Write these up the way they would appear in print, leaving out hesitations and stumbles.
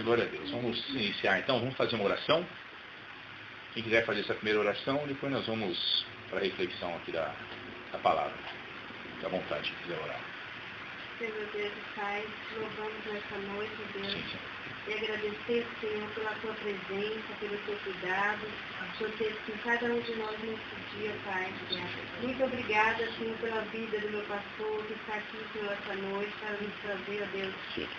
Glória a Deus. Vamos iniciar então, vamos fazer uma oração. Quem quiser fazer essa primeira oração, depois nós vamos para a reflexão aqui da palavra. Fique à vontade, se quiser orar. Senhor Deus e Pai, louvamos nessa noite, Deus, Sim. e agradecer, Senhor, pela Tua presença, pelo Teu cuidado, por ter com cada um de nós nesse dia, Pai. Muito obrigada, Senhor, pela vida do meu pastor, que está aqui, Senhor, essa noite, para nos trazer, ó Deus,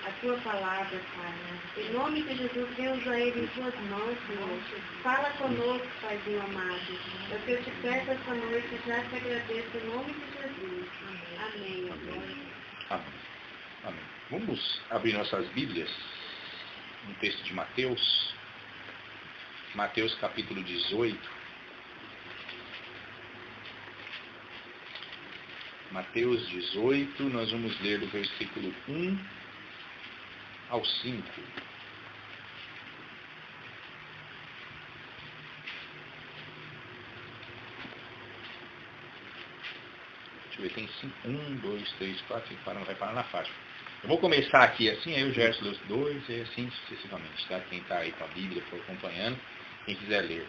a Tua palavra, Pai. Em nome de Jesus, Deus, a Ele em Tuas mãos, Senhor. Fala conosco, Paizinho amado. É o que eu te peço essa noite, já te agradeço em nome de Jesus. Amém. Amém. Vamos abrir nossas Bíblias no texto de Mateus. Mateus capítulo 18. Mateus 18, nós vamos ler do versículo 1 ao 5. Deixa eu ver, tem 5, 1, 2, 3, 4, 5, não vai parar na faixa. Eu vou começar aqui assim, aí o Gerson lê os 2 e assim sucessivamente, tá? Quem está aí com a Bíblia, for acompanhando, quem quiser ler.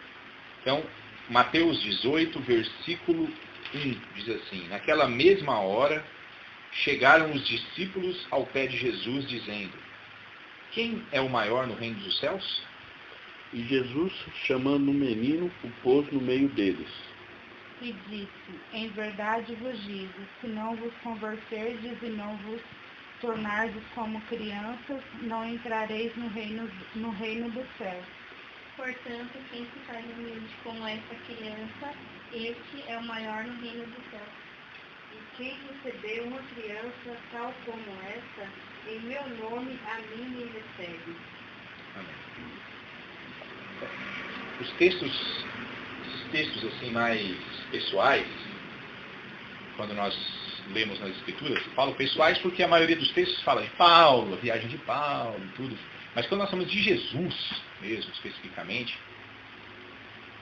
Então, Mateus 18, versículo 1, diz assim: Naquela mesma hora, chegaram os discípulos ao pé de Jesus, dizendo: Quem é o maior no reino dos céus? E Jesus, chamando um menino, o pôs no meio deles. E disse: Em verdade vos digo, se não vos converterdes e não vos tornardes como crianças, não entrareis no reino dos céus. Portanto, quem se torna humilde como essa criança, este é o maior no reino dos céus. E quem recebeu uma criança tal como essa, em meu nome, a mim me recebe. Amém. Esses textos assim mais pessoais, quando nós lemos nas Escrituras, falo pessoais porque a maioria dos textos fala de Paulo, a viagem de Paulo, tudo. Mas quando nós falamos de Jesus, mesmo especificamente,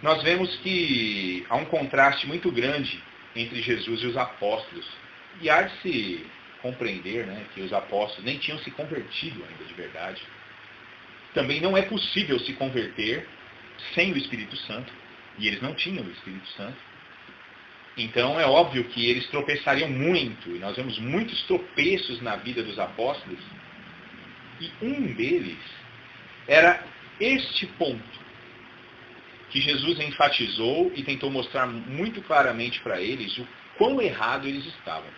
nós vemos que há um contraste muito grande entre Jesus e os apóstolos. E há de se compreender, né, que os apóstolos nem tinham se convertido ainda de verdade. Também não é possível se converter sem o Espírito Santo, e eles não tinham o Espírito Santo. Então é óbvio que eles tropeçariam muito, e nós vemos muitos tropeços na vida dos apóstolos, e um deles era este ponto, que Jesus enfatizou e tentou mostrar muito claramente para eles o quão errado eles estavam.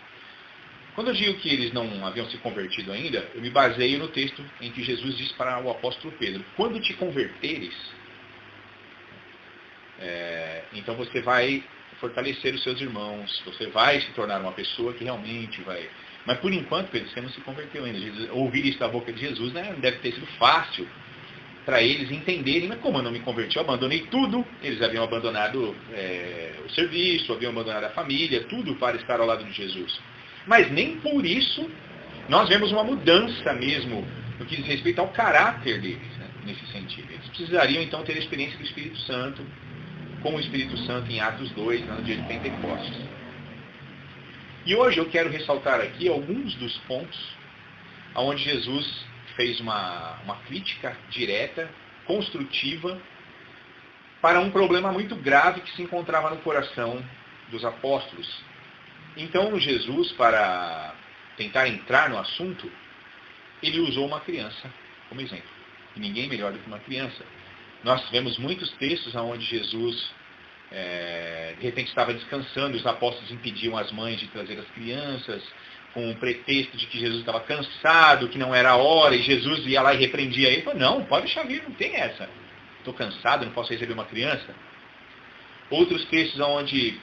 Quando eu digo que eles não haviam se convertido ainda, eu me baseio no texto em que Jesus diz para o apóstolo Pedro: quando te converteres, então você vai fortalecer os seus irmãos, você vai se tornar uma pessoa que realmente vai... Mas por enquanto, Pedro, você não se converteu ainda. Ouvir isso da boca de Jesus, né, não deve ter sido fácil para eles entenderem, mas como eu não me converti, eu abandonei tudo. Eles haviam abandonado o serviço, haviam abandonado a família, tudo para estar ao lado de Jesus. Mas nem por isso nós vemos uma mudança mesmo no que diz respeito ao caráter deles, né, nesse sentido. Eles precisariam então ter a experiência do Espírito Santo, com o Espírito Santo em Atos 2, no dia de Pentecostes. E hoje eu quero ressaltar aqui alguns dos pontos onde Jesus fez uma crítica direta, construtiva, para um problema muito grave que se encontrava no coração dos apóstolos. Então Jesus, para tentar entrar no assunto, ele usou uma criança como exemplo. E ninguém melhor do que uma criança. Nós vemos muitos textos onde Jesus, de repente, estava descansando, e os apóstolos impediam as mães de trazer as crianças, com o pretexto de que Jesus estava cansado, que não era a hora, e Jesus ia lá e repreendia ele. Ele falou: não, pode deixar vir, não tem essa. Estou cansado, não posso receber uma criança. Outros textos onde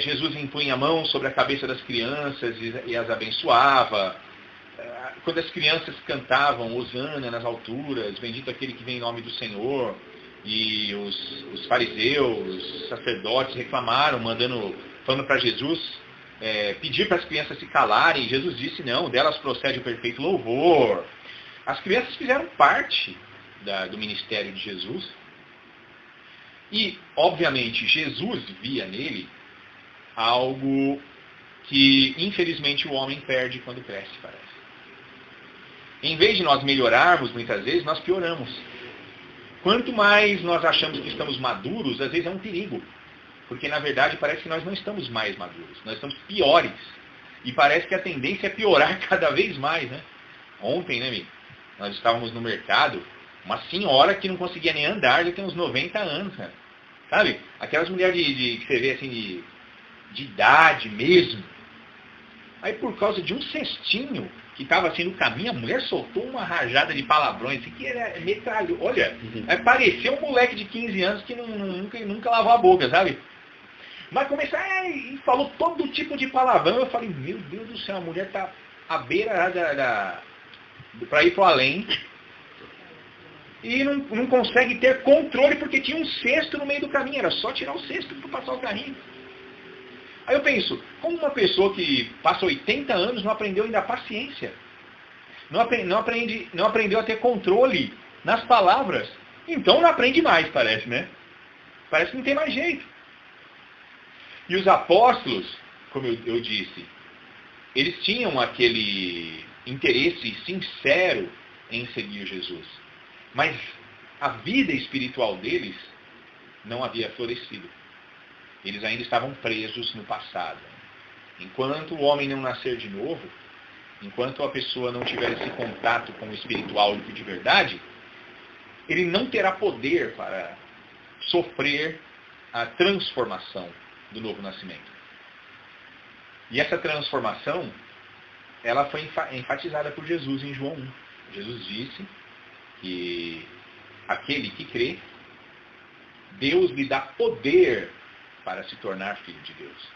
Jesus impunha a mão sobre a cabeça das crianças e as abençoava. Quando as crianças cantavam Hosana nas alturas, bendito aquele que vem em nome do Senhor, e os fariseus, os sacerdotes reclamaram, falando para Jesus, pedir para as crianças se calarem. Jesus disse: não, delas procede o perfeito louvor. As crianças fizeram parte do ministério de Jesus, e obviamente Jesus via nele algo que infelizmente o homem perde quando cresce, parece. Em vez de nós melhorarmos, muitas vezes, nós pioramos. Quanto mais nós achamos que estamos maduros, às vezes é um perigo. Porque, na verdade, parece que nós não estamos mais maduros. Nós estamos piores. E parece que a tendência é piorar cada vez mais, né? Ontem, né, amigo? Nós estávamos no mercado, uma senhora que não conseguia nem andar, já tem uns 90 anos, cara. Sabe? Aquelas mulheres que você vê assim, de idade mesmo. Aí por causa de um cestinho que estava assim no caminho, a mulher soltou uma rajada de palavrões, assim, que era metralho. Olha, parecia um moleque de 15 anos que nunca lavou a boca, sabe? Mas começou e falou todo tipo de palavrão. Eu falei, meu Deus do céu, a mulher tá à beira para ir pro além. E não consegue ter controle porque tinha um cesto no meio do caminho. Era só tirar o cesto para passar o carrinho. Aí eu penso, como uma pessoa que passa 80 anos não aprendeu ainda a paciência? Não aprendeu a ter controle nas palavras. Então não aprende mais, parece, né? Parece que não tem mais jeito. E os apóstolos, como eu disse, eles tinham aquele interesse sincero em seguir Jesus. Mas a vida espiritual deles não havia florescido. Eles ainda estavam presos no passado. Enquanto o homem não nascer de novo, enquanto a pessoa não tiver esse contato com o espiritual de verdade, ele não terá poder para sofrer a transformação do novo nascimento. E essa transformação, ela foi enfatizada por Jesus em João 1. Jesus disse que aquele que crê, Deus lhe dá poder para se tornar filho de Deus.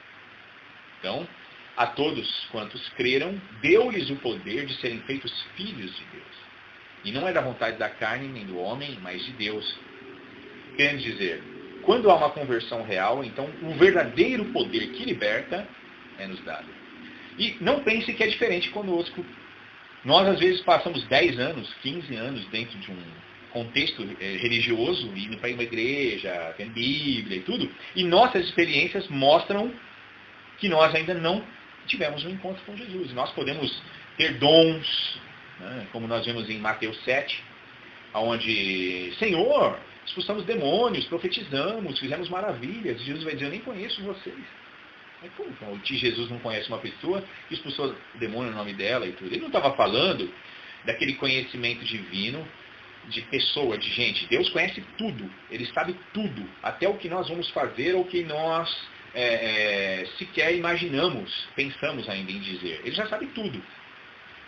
Então, a todos quantos creram, deu-lhes o poder de serem feitos filhos de Deus. E não é da vontade da carne nem do homem, mas de Deus. Querendo dizer, quando há uma conversão real, então o verdadeiro poder que liberta é nos dado. E não pense que é diferente conosco. Nós, às vezes, passamos 10 anos, 15 anos dentro de um contexto religioso, indo para uma igreja, tendo Bíblia e tudo, e nossas experiências mostram que nós ainda não tivemos um encontro com Jesus. Nós podemos ter dons, né, como nós vemos em Mateus 7, onde, Senhor, expulsamos demônios, profetizamos, fizemos maravilhas, e Jesus vai dizer, eu nem conheço vocês. Mas como que Jesus não conhece uma pessoa que expulsou o demônio no nome dela e tudo? Ele não estava falando daquele conhecimento divino de pessoa, de gente. Deus conhece tudo, Ele sabe tudo, até o que nós vamos fazer ou o que nós sequer imaginamos, pensamos ainda em dizer. Ele já sabe tudo.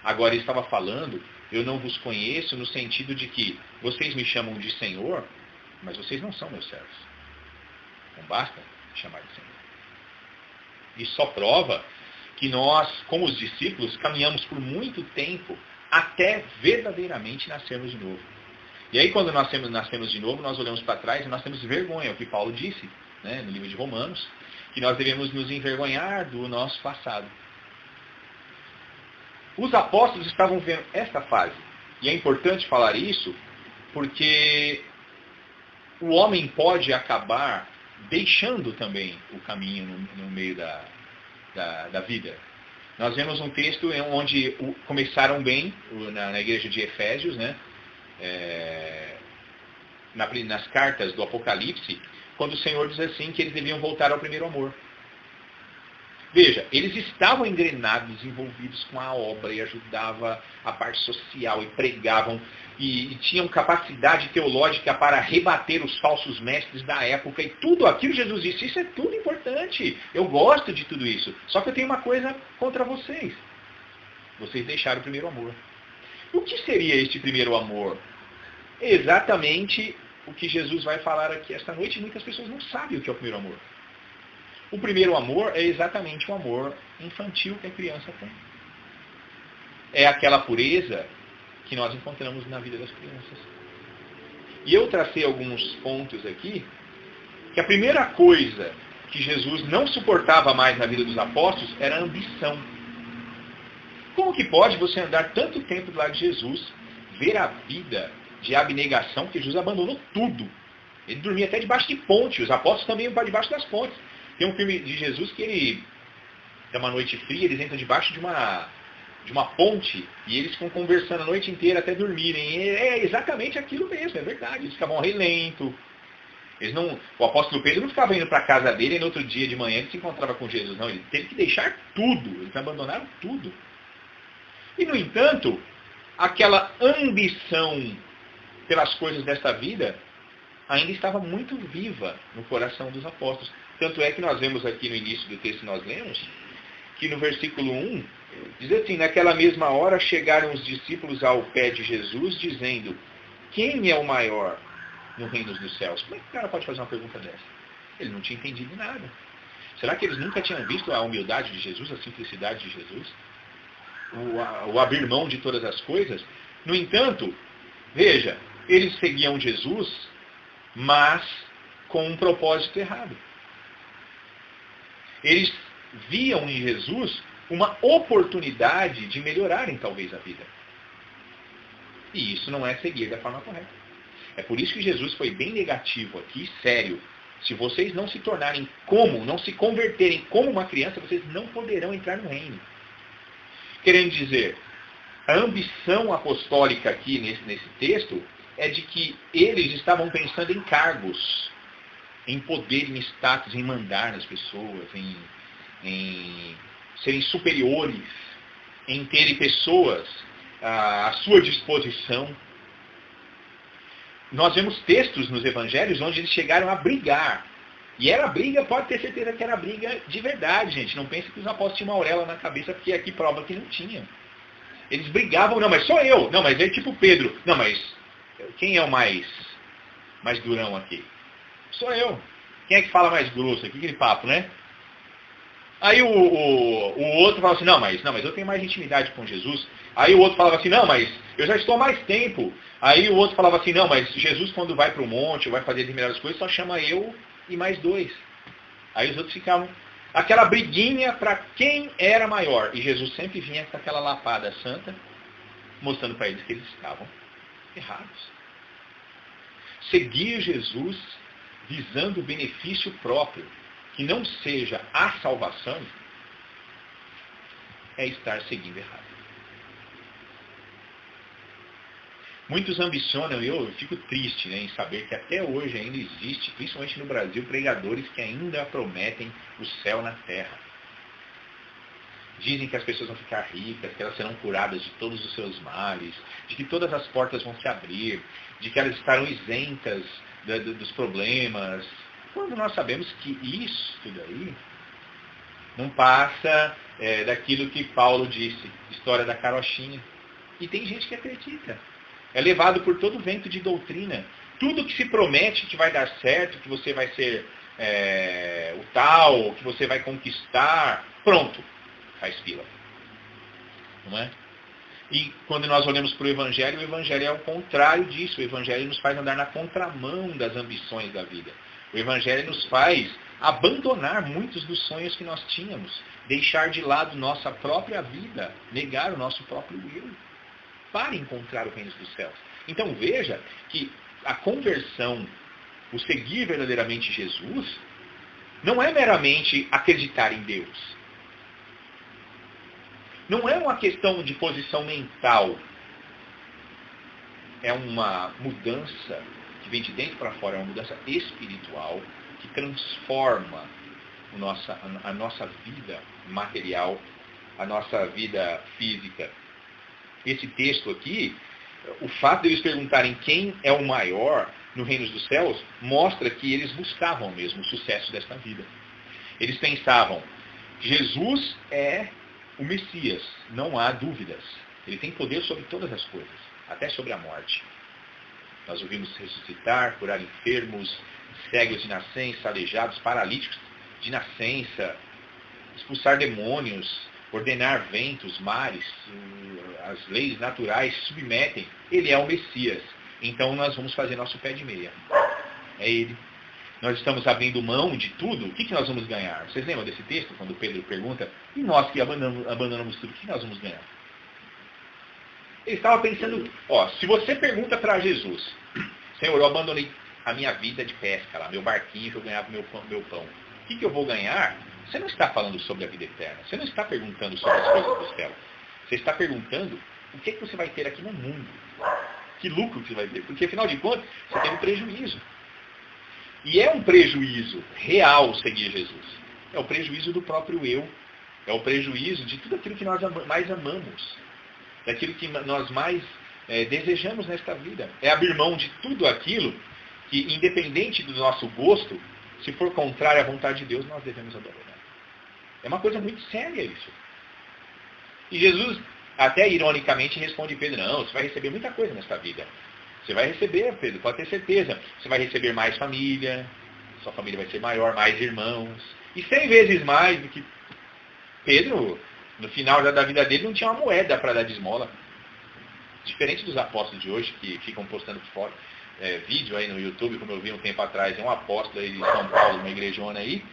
Agora Ele estava falando, eu não vos conheço no sentido de que vocês me chamam de Senhor, mas vocês não são meus servos. Não basta chamar de Senhor. Isso só prova que nós, como os discípulos, caminhamos por muito tempo até verdadeiramente nascermos de novo. E aí, quando nós nascemos de novo, nós olhamos para trás e nós temos vergonha, o que Paulo disse, né, no livro de Romanos, que nós devemos nos envergonhar do nosso passado. Os apóstolos estavam vendo esta fase. E é importante falar isso, porque o homem pode acabar deixando também o caminho no meio da vida. Nós vemos um texto onde começaram bem, na igreja de Efésios, né? Nas cartas do Apocalipse, quando o Senhor diz assim que eles deviam voltar ao primeiro amor. Veja, eles estavam engrenados, envolvidos com a obra e ajudavam a parte social e pregavam e tinham capacidade teológica para rebater os falsos mestres da época e tudo aquilo Jesus disse, isso é tudo importante, eu gosto de tudo isso, só que eu tenho uma coisa contra vocês. Vocês deixaram o primeiro amor. O que seria este primeiro amor? Exatamente o que Jesus vai falar aqui esta noite, muitas pessoas não sabem o que é o primeiro amor. O primeiro amor é exatamente o amor infantil que a criança tem. É aquela pureza que nós encontramos na vida das crianças. E eu tracei alguns pontos aqui, que a primeira coisa que Jesus não suportava mais na vida dos apóstolos era a ambição. Como que pode você andar tanto tempo do lado de Jesus, ver a vida de abnegação, que Jesus abandonou tudo. Ele dormia até debaixo de ponte, os apóstolos também iam para debaixo das pontes. Tem um filme de Jesus que ele, é uma noite fria, eles entram debaixo de uma de uma ponte, e eles ficam conversando a noite inteira até dormirem. É exatamente aquilo mesmo, é verdade. Eles ficavam relento. O apóstolo Pedro não ficava indo para a casa dele e no outro dia de manhã ele se encontrava com Jesus. Não, ele teve que deixar tudo. Eles abandonaram tudo. E, no entanto, aquela ambição pelas coisas desta vida ainda estava muito viva no coração dos apóstolos. Tanto é que nós vemos aqui no início do texto que nós lemos, que no versículo 1, diz assim: naquela mesma hora chegaram os discípulos ao pé de Jesus, dizendo: quem é o maior no reino dos céus? Como é que o cara pode fazer uma pergunta dessa? Ele não tinha entendido nada. Será que eles nunca tinham visto a humildade de Jesus, a simplicidade de Jesus? O abrir mão de todas as coisas? No entanto, veja, eles seguiam Jesus, mas com um propósito errado. Eles viam em Jesus uma oportunidade de melhorarem talvez a vida. E isso não é seguir da forma correta. É por isso que Jesus foi bem negativo aqui, sério. Se vocês não se tornarem não se converterem como uma criança, vocês não poderão entrar no reino. Querendo dizer, a ambição apostólica aqui nesse texto é de que eles estavam pensando em cargos, em poder, em status, em mandar nas pessoas, em serem superiores, em terem pessoas à sua disposição. Nós vemos textos nos evangelhos onde eles chegaram a brigar. E era briga, pode ter certeza que era briga de verdade, gente. Não pense que os apóstolos tinham uma auréola na cabeça, porque aqui prova que não tinham. Eles brigavam, não, mas sou eu. Não, mas é tipo Pedro. Não, mas quem é o mais durão aqui? Sou eu. Quem é que fala mais grosso aqui? Aquele papo, né? Aí o outro fala assim, não, mas eu tenho mais intimidade com Jesus. Aí o outro falava assim, não, mas eu já estou há mais tempo. Aí o outro falava assim, não, mas Jesus quando vai para o monte, ou vai fazer determinadas coisas, só chama eu e mais dois. Aí os outros ficavam, aquela briguinha para quem era maior. E Jesus sempre vinha com aquela lapada santa, mostrando para eles que eles estavam errados. Seguir Jesus visando o benefício próprio, que não seja a salvação, é estar seguindo errado. Muitos ambicionam, e eu fico triste, né, em saber que até hoje ainda existe, principalmente no Brasil, pregadores que ainda prometem o céu na terra. Dizem que as pessoas vão ficar ricas, que elas serão curadas de todos os seus males, de que todas as portas vão se abrir, de que elas estarão isentas dos problemas. Quando nós sabemos que isso daí não passa daquilo que Paulo disse, história da carochinha. E tem gente que acredita. É levado por todo vento de doutrina. Tudo que se promete que vai dar certo, que você vai ser o tal, que você vai conquistar, pronto, faz fila. Não é? E quando nós olhamos para o Evangelho é o contrário disso. O Evangelho nos faz andar na contramão das ambições da vida. O Evangelho nos faz abandonar muitos dos sonhos que nós tínhamos, deixar de lado nossa própria vida, negar o nosso próprio eu, para encontrar o reino dos céus. Então veja que a conversão, o seguir verdadeiramente Jesus, não é meramente acreditar em Deus. Não é uma questão de posição mental. É uma mudança que vem de dentro para fora, é uma mudança espiritual que transforma a nossa vida material, a nossa vida física. Esse texto aqui, o fato de eles perguntarem quem é o maior no reino dos céus, mostra que eles buscavam mesmo o sucesso desta vida. Eles pensavam, Jesus é o Messias, não há dúvidas. Ele tem poder sobre todas as coisas, até sobre a morte. Nós ouvimos ressuscitar, curar enfermos, cegos de nascença, aleijados, paralíticos de nascença, expulsar demônios, ordenar ventos, mares, as leis naturais se submetem. Ele é o Messias. Então nós vamos fazer nosso pé de meia. É ele. Nós estamos abrindo mão de tudo. O que nós vamos ganhar? Vocês lembram desse texto, quando Pedro pergunta, e nós que abandonamos tudo, o que nós vamos ganhar? Ele estava pensando, se você pergunta para Jesus, Senhor, eu abandonei a minha vida de pesca lá, meu barquinho que eu ganhava meu pão. O que eu vou ganhar? Você não está falando sobre a vida eterna. Você não está perguntando sobre as coisas do céu. Você Você está perguntando o que você vai ter aqui no mundo. Que lucro que você vai ter. Porque, afinal de contas, você tem um prejuízo. E é um prejuízo real seguir Jesus. É o prejuízo do próprio eu. É o prejuízo de tudo aquilo que nós mais amamos. Daquilo que nós mais desejamos nesta vida. É abrir mão de tudo aquilo que, independente do nosso gosto, se for contrário à vontade de Deus, nós devemos abandonar. É uma coisa muito séria isso. E Jesus, até ironicamente, responde Pedro, não, você vai receber muita coisa nesta vida. Você vai receber, Pedro, pode ter certeza. Você vai receber mais família, sua família vai ser maior, mais irmãos. E 100 vezes mais do que Pedro, no final da vida dele, não tinha uma moeda para dar de esmola. Diferente dos apóstolos de hoje, que ficam postando vídeo aí no YouTube, como eu vi um tempo atrás, um apóstolo aí de São Paulo, uma igrejona aí,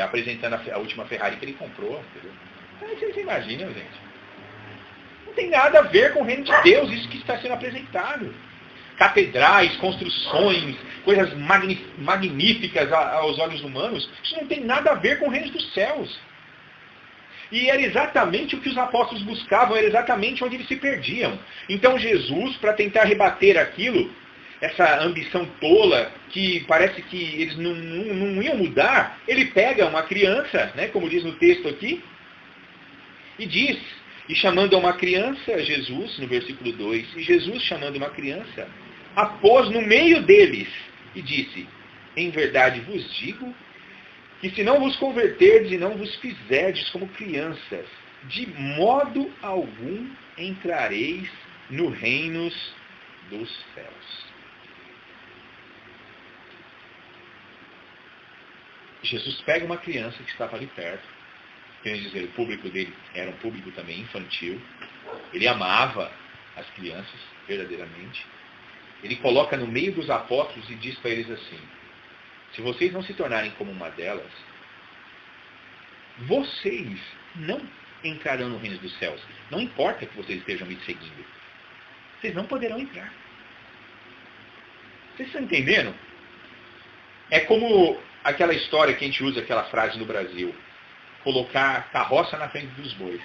apresentando a última Ferrari que ele comprou. Entendeu? Aí vocês imaginam, gente. Não tem nada a ver com o reino de Deus, isso que está sendo apresentado. Catedrais, construções, coisas magníficas aos olhos humanos, isso não tem nada a ver com o reino dos céus. E era exatamente o que os apóstolos buscavam, era exatamente onde eles se perdiam. Então Jesus, para tentar rebater aquilo, essa ambição tola, que parece que eles não iam mudar, ele pega uma criança, né, como diz no texto aqui, e diz, e chamando uma criança, Jesus, no versículo 2, e Jesus chamando uma criança, a pôs no meio deles, e disse, em verdade vos digo, que se não vos converterdes e não vos fizerdes como crianças, de modo algum entrareis no reino dos céus. Jesus pega uma criança que estava ali perto, quer dizer, o público dele era um público também infantil, ele amava as crianças, verdadeiramente, ele coloca no meio dos apóstolos e diz para eles assim, se vocês não se tornarem como uma delas, vocês não entrarão no reino dos céus. Não importa que vocês estejam me seguindo. Vocês não poderão entrar. Vocês estão entendendo? É como aquela história que a gente usa, aquela frase no Brasil. Colocar carroça na frente dos bois.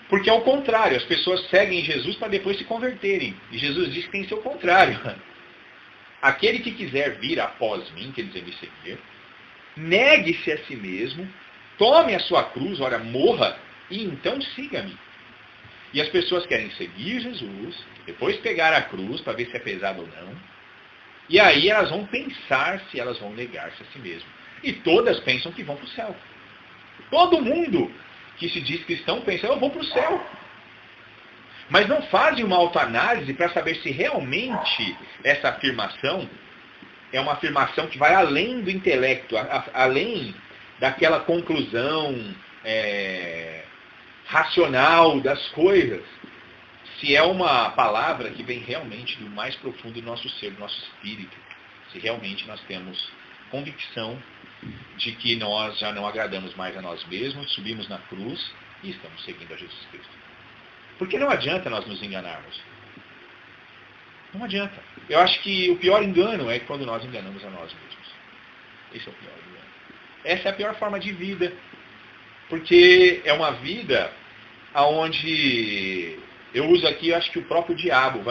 Porque é o contrário. As pessoas seguem Jesus para depois se converterem. E Jesus diz que tem que ser o contrário. Aquele que quiser vir após mim, quer dizer, me seguir, negue-se a si mesmo, tome a sua cruz, ora, morra, e então siga-me. E as pessoas querem seguir Jesus, depois pegar a cruz para ver se é pesado ou não, e aí elas vão pensar se elas vão negar-se a si mesmo. E todas pensam que vão para o céu. Todo mundo que se diz cristão pensa, eu vou para o céu. Mas não fazem uma autoanálise para saber se realmente essa afirmação é uma afirmação que vai além do intelecto, além daquela conclusão racional das coisas. Se é uma palavra que vem realmente do mais profundo do nosso ser, do nosso espírito. Se realmente nós temos convicção de que nós já não agradamos mais a nós mesmos, subimos na cruz e estamos seguindo a Jesus Cristo. Porque não adianta nós nos enganarmos. Não adianta. Eu acho que o pior engano é quando nós enganamos a nós mesmos. Esse é o pior engano. Essa é a pior forma de vida. Porque é uma vida onde, eu uso aqui, eu acho que o próprio diabo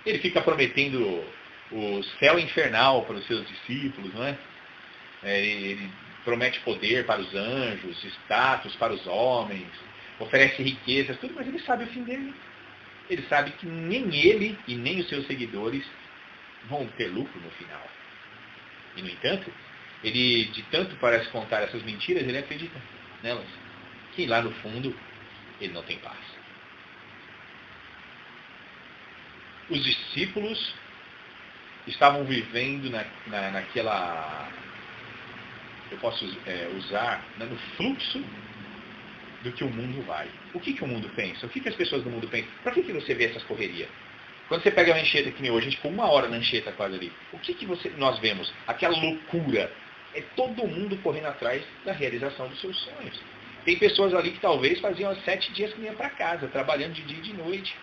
ele fica prometendo o céu infernal para os seus discípulos, não é? Ele promete poder para os anjos, status para os homens, oferece riquezas, tudo, mas ele sabe o fim dele. Ele sabe que nem ele e nem os seus seguidores vão ter lucro no final. E, no entanto, ele, de tanto parece contar essas mentiras, ele acredita nelas. Que lá no fundo, ele não tem paz. Os discípulos estavam vivendo naquela, eu posso usar, no fluxo do que o mundo vai. O que o mundo pensa? O que as pessoas do mundo pensam? Para que você vê essas correrias? Quando você pega a Anchieta, que nem hoje, a gente ficou 1 hora na Anchieta quase ali. O que nós vemos? Aquela loucura. É todo mundo correndo atrás da realização dos seus sonhos. Tem pessoas ali que talvez faziam 7 dias que nem para casa, trabalhando de dia e de noite.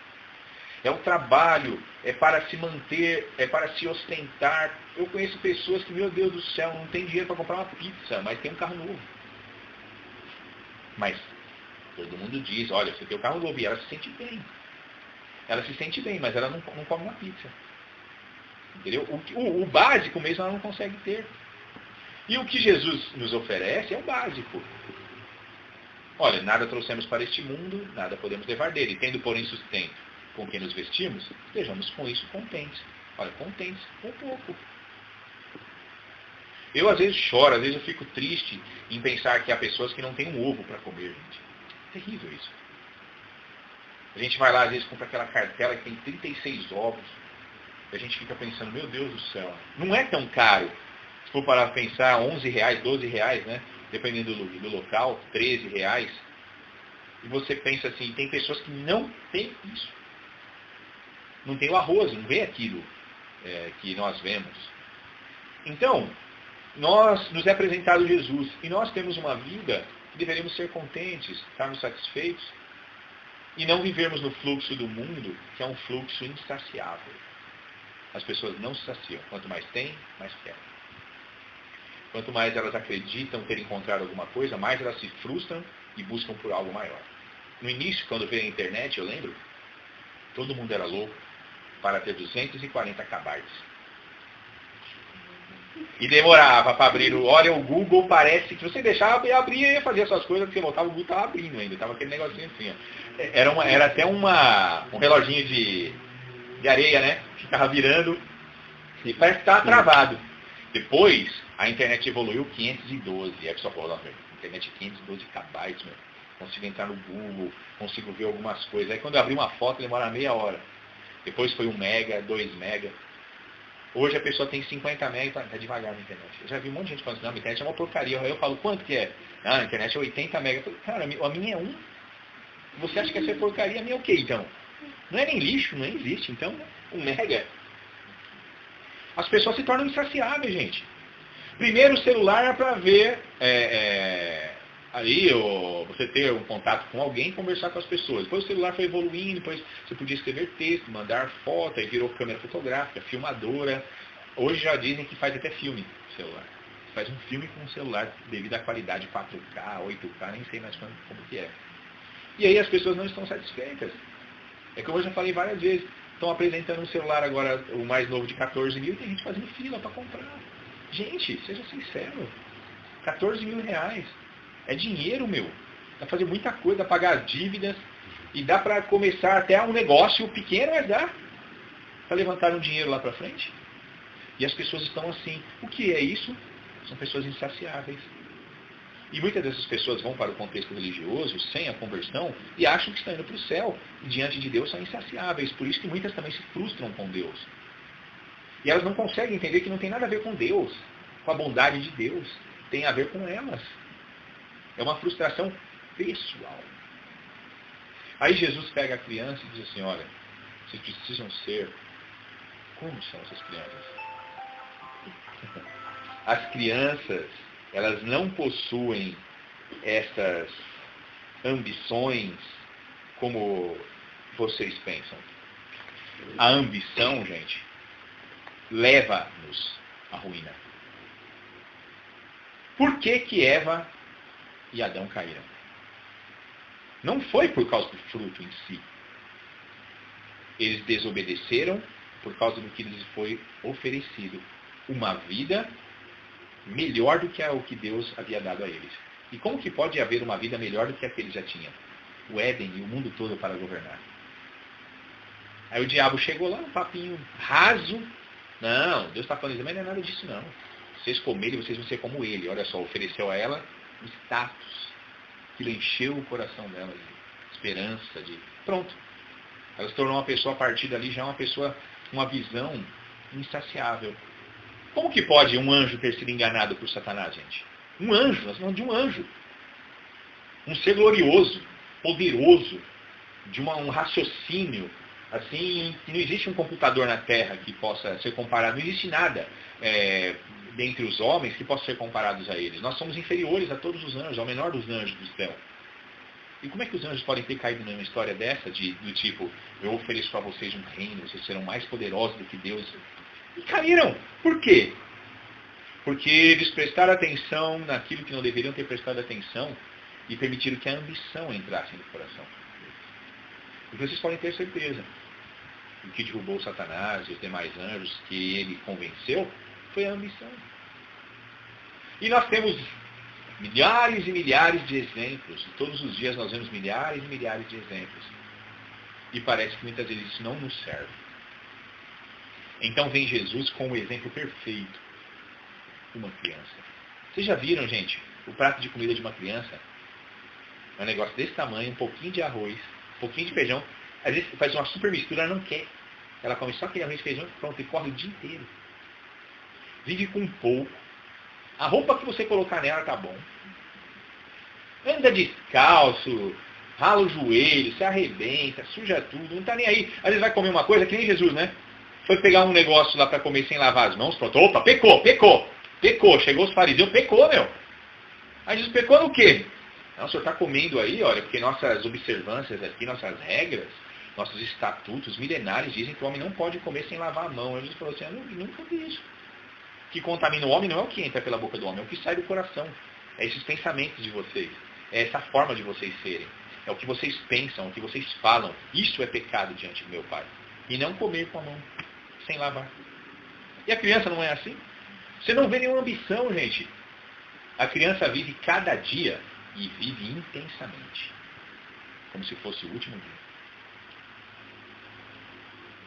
É o trabalho, é para se manter, é para se ostentar. Eu conheço pessoas que, meu Deus do céu, não tem dinheiro para comprar uma pizza, mas tem um carro novo. Mas Todo mundo diz, olha, você tem o carro novo, e ela se sente bem. Ela se sente bem, mas ela não come uma pizza. Entendeu? O básico mesmo ela não consegue ter. E o que Jesus nos oferece é o básico. Olha, nada trouxemos para este mundo, nada podemos levar dele. Tendo, porém, sustento com que nos vestimos, estejamos com isso contentes. Olha, contentes com pouco. Eu, às vezes, choro, às vezes eu fico triste em pensar que há pessoas que não têm um ovo para comer, gente. É terrível isso. A gente vai lá, às vezes, compra aquela cartela que tem 36 ovos. E a gente fica pensando, meu Deus do céu, não é tão caro. Se for parar para pensar, R$11, R$12, né? Dependendo do local, R$13. E você pensa assim, tem pessoas que não têm isso. Não tem o arroz, não vê aquilo que nós vemos. Então, nos é apresentado Jesus. E nós temos uma vida que deveríamos ser contentes, estarmos satisfeitos. E não vivermos no fluxo do mundo, que é um fluxo insaciável. As pessoas não se saciam. Quanto mais tem, mais querem. Quanto mais elas acreditam ter encontrado alguma coisa, mais elas se frustram e buscam por algo maior. No início, quando veio a internet, eu lembro, todo mundo era louco para ter 240 KB. E demorava para abrir olha, o Google parece que você deixava e abria e ia fazer essas coisas, porque você voltava, o Google estava abrindo ainda, estava aquele negocinho assim. Ó. Era até um reloginho de areia, né? Ficava virando e parece que estava travado. Depois, a internet evoluiu 512. Aí a pessoa falou, não, internet 512 KB, meu. Consigo entrar no Google, consigo ver algumas coisas. Aí quando eu abri uma foto, demora meia hora. Depois foi 1 mega, 2 mega. Hoje a pessoa tem 50 mega e está devagar na internet. Eu já vi um monte de gente falando, não, a internet é uma porcaria. Aí eu falo, quanto que é? Ah, a internet é 80 mega. Eu falo, cara, a minha é 1. Você acha que essa é porcaria? A minha é o quê, então? Não é nem lixo, não existe. Então, 1 mega. As pessoas se tornam insaciáveis, gente. Primeiro o celular é para ver aí você ter um contato com alguém e conversar com as pessoas. Depois o celular foi evoluindo, depois você podia escrever texto, mandar foto, aí virou câmera fotográfica, filmadora. Hoje já dizem que faz até filme com o celular. Faz um filme com o celular devido à qualidade 4K, 8K, nem sei mais como que é. E aí as pessoas não estão satisfeitas. É como eu já falei várias vezes. Estão apresentando um celular agora, o mais novo de 14 mil, e tem gente fazendo fila para comprar. Gente, seja sincero. 14 mil reais. É dinheiro, meu. Dá para fazer muita coisa, dá para pagar as dívidas. E dá para começar até um negócio pequeno, mas dá para levantar um dinheiro lá para frente. E as pessoas estão assim. O que é isso? São pessoas insaciáveis. E muitas dessas pessoas vão para o contexto religioso, sem a conversão, e acham que estão indo para o céu. E diante de Deus são insaciáveis. Por isso que muitas também se frustram com Deus. E elas não conseguem entender que não tem nada a ver com Deus, com a bondade de Deus. Tem a ver com elas. É uma frustração pessoal. Aí Jesus pega a criança e diz assim, olha, vocês precisam ser como são essas crianças? As crianças, elas não possuem essas ambições como vocês pensam. A ambição, gente, leva-nos à ruína. Por que Eva e Adão caíram? Não foi por causa do fruto em si. Eles desobedeceram por causa do que lhes foi oferecido. Uma vida melhor do que o que Deus havia dado a eles. E como que pode haver uma vida melhor do que a que eles já tinham? O Éden e o mundo todo para governar. Aí o diabo chegou lá, um papinho raso. Não, Deus está falando isso, mas não é nada disso não. Vocês comerem, vocês vão ser como ele. Olha só, ofereceu a ela um status. Aquilo encheu o coração dela de esperança, de... Pronto. Ela se tornou uma pessoa, a partir dali, já uma pessoa, uma visão insaciável. Como que pode um anjo ter sido enganado por Satanás, gente? Um anjo, nós falamos de um anjo. Um ser glorioso, poderoso, de um raciocínio, assim, que não existe um computador na Terra que possa ser comparado, não existe nada dentre os homens que possa ser comparados a eles. Nós somos inferiores a todos os anjos, ao menor dos anjos do céu. E como é que os anjos podem ter caído numa história dessa, do tipo, eu ofereço para vocês um reino, vocês serão mais poderosos do que Deus? E caíram. Por quê? Porque eles prestaram atenção naquilo que não deveriam ter prestado atenção. e permitiram que a ambição entrasse no coração. Porque vocês podem ter certeza, o que derrubou Satanás e os demais anjos, que ele convenceu, foi a ambição. E nós temos milhares e milhares de exemplos, e todos os dias nós vemos milhares e milhares de exemplos. E parece que muitas vezes isso não nos serve. Então vem Jesus com o exemplo perfeito, uma criança. Vocês já viram, gente, o prato de comida de uma criança? É um negócio desse tamanho, um pouquinho de arroz, um pouquinho de feijão. Às vezes faz uma super mistura, ela não quer. Ela come só aquele arroz e feijão, pronto, e corre o dia inteiro. Vive com pouco. A roupa que você colocar nela tá bom. Anda descalço, rala o joelho, se arrebenta, suja tudo, não tá nem aí. Às vezes vai comer uma coisa, que nem Jesus, né? Foi pegar um negócio lá para comer sem lavar as mãos, pronto. Opa, pecou. Chegou os fariseus, pecou, meu. Aí Jesus, pecou no quê? Não, o senhor está comendo aí, olha, porque nossas observâncias aqui, nossas regras, nossos estatutos milenares dizem que o homem não pode comer sem lavar a mão. Aí Jesus falou assim, eu nunca vi isso. O que contamina o homem não é o que entra pela boca do homem, é o que sai do coração. É esses pensamentos de vocês. É essa forma de vocês serem. É o que vocês pensam, o que vocês falam. Isso é pecado diante do meu Pai. E não comer com a mão, sem lavar. E a criança não é assim? Você não vê nenhuma ambição, gente. A criança vive cada dia e vive intensamente. Como se fosse o último dia.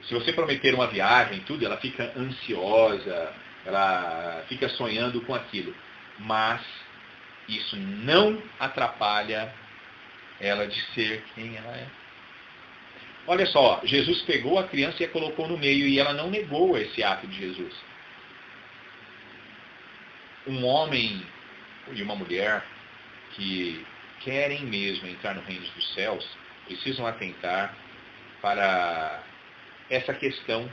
Se você prometer uma viagem e tudo, ela fica ansiosa, ela fica sonhando com aquilo. Mas isso não atrapalha ela de ser quem ela é. Olha só, Jesus pegou a criança e a colocou no meio e ela não negou esse ato de Jesus. Um homem e uma mulher que querem mesmo entrar no reino dos céus precisam atentar para essa questão.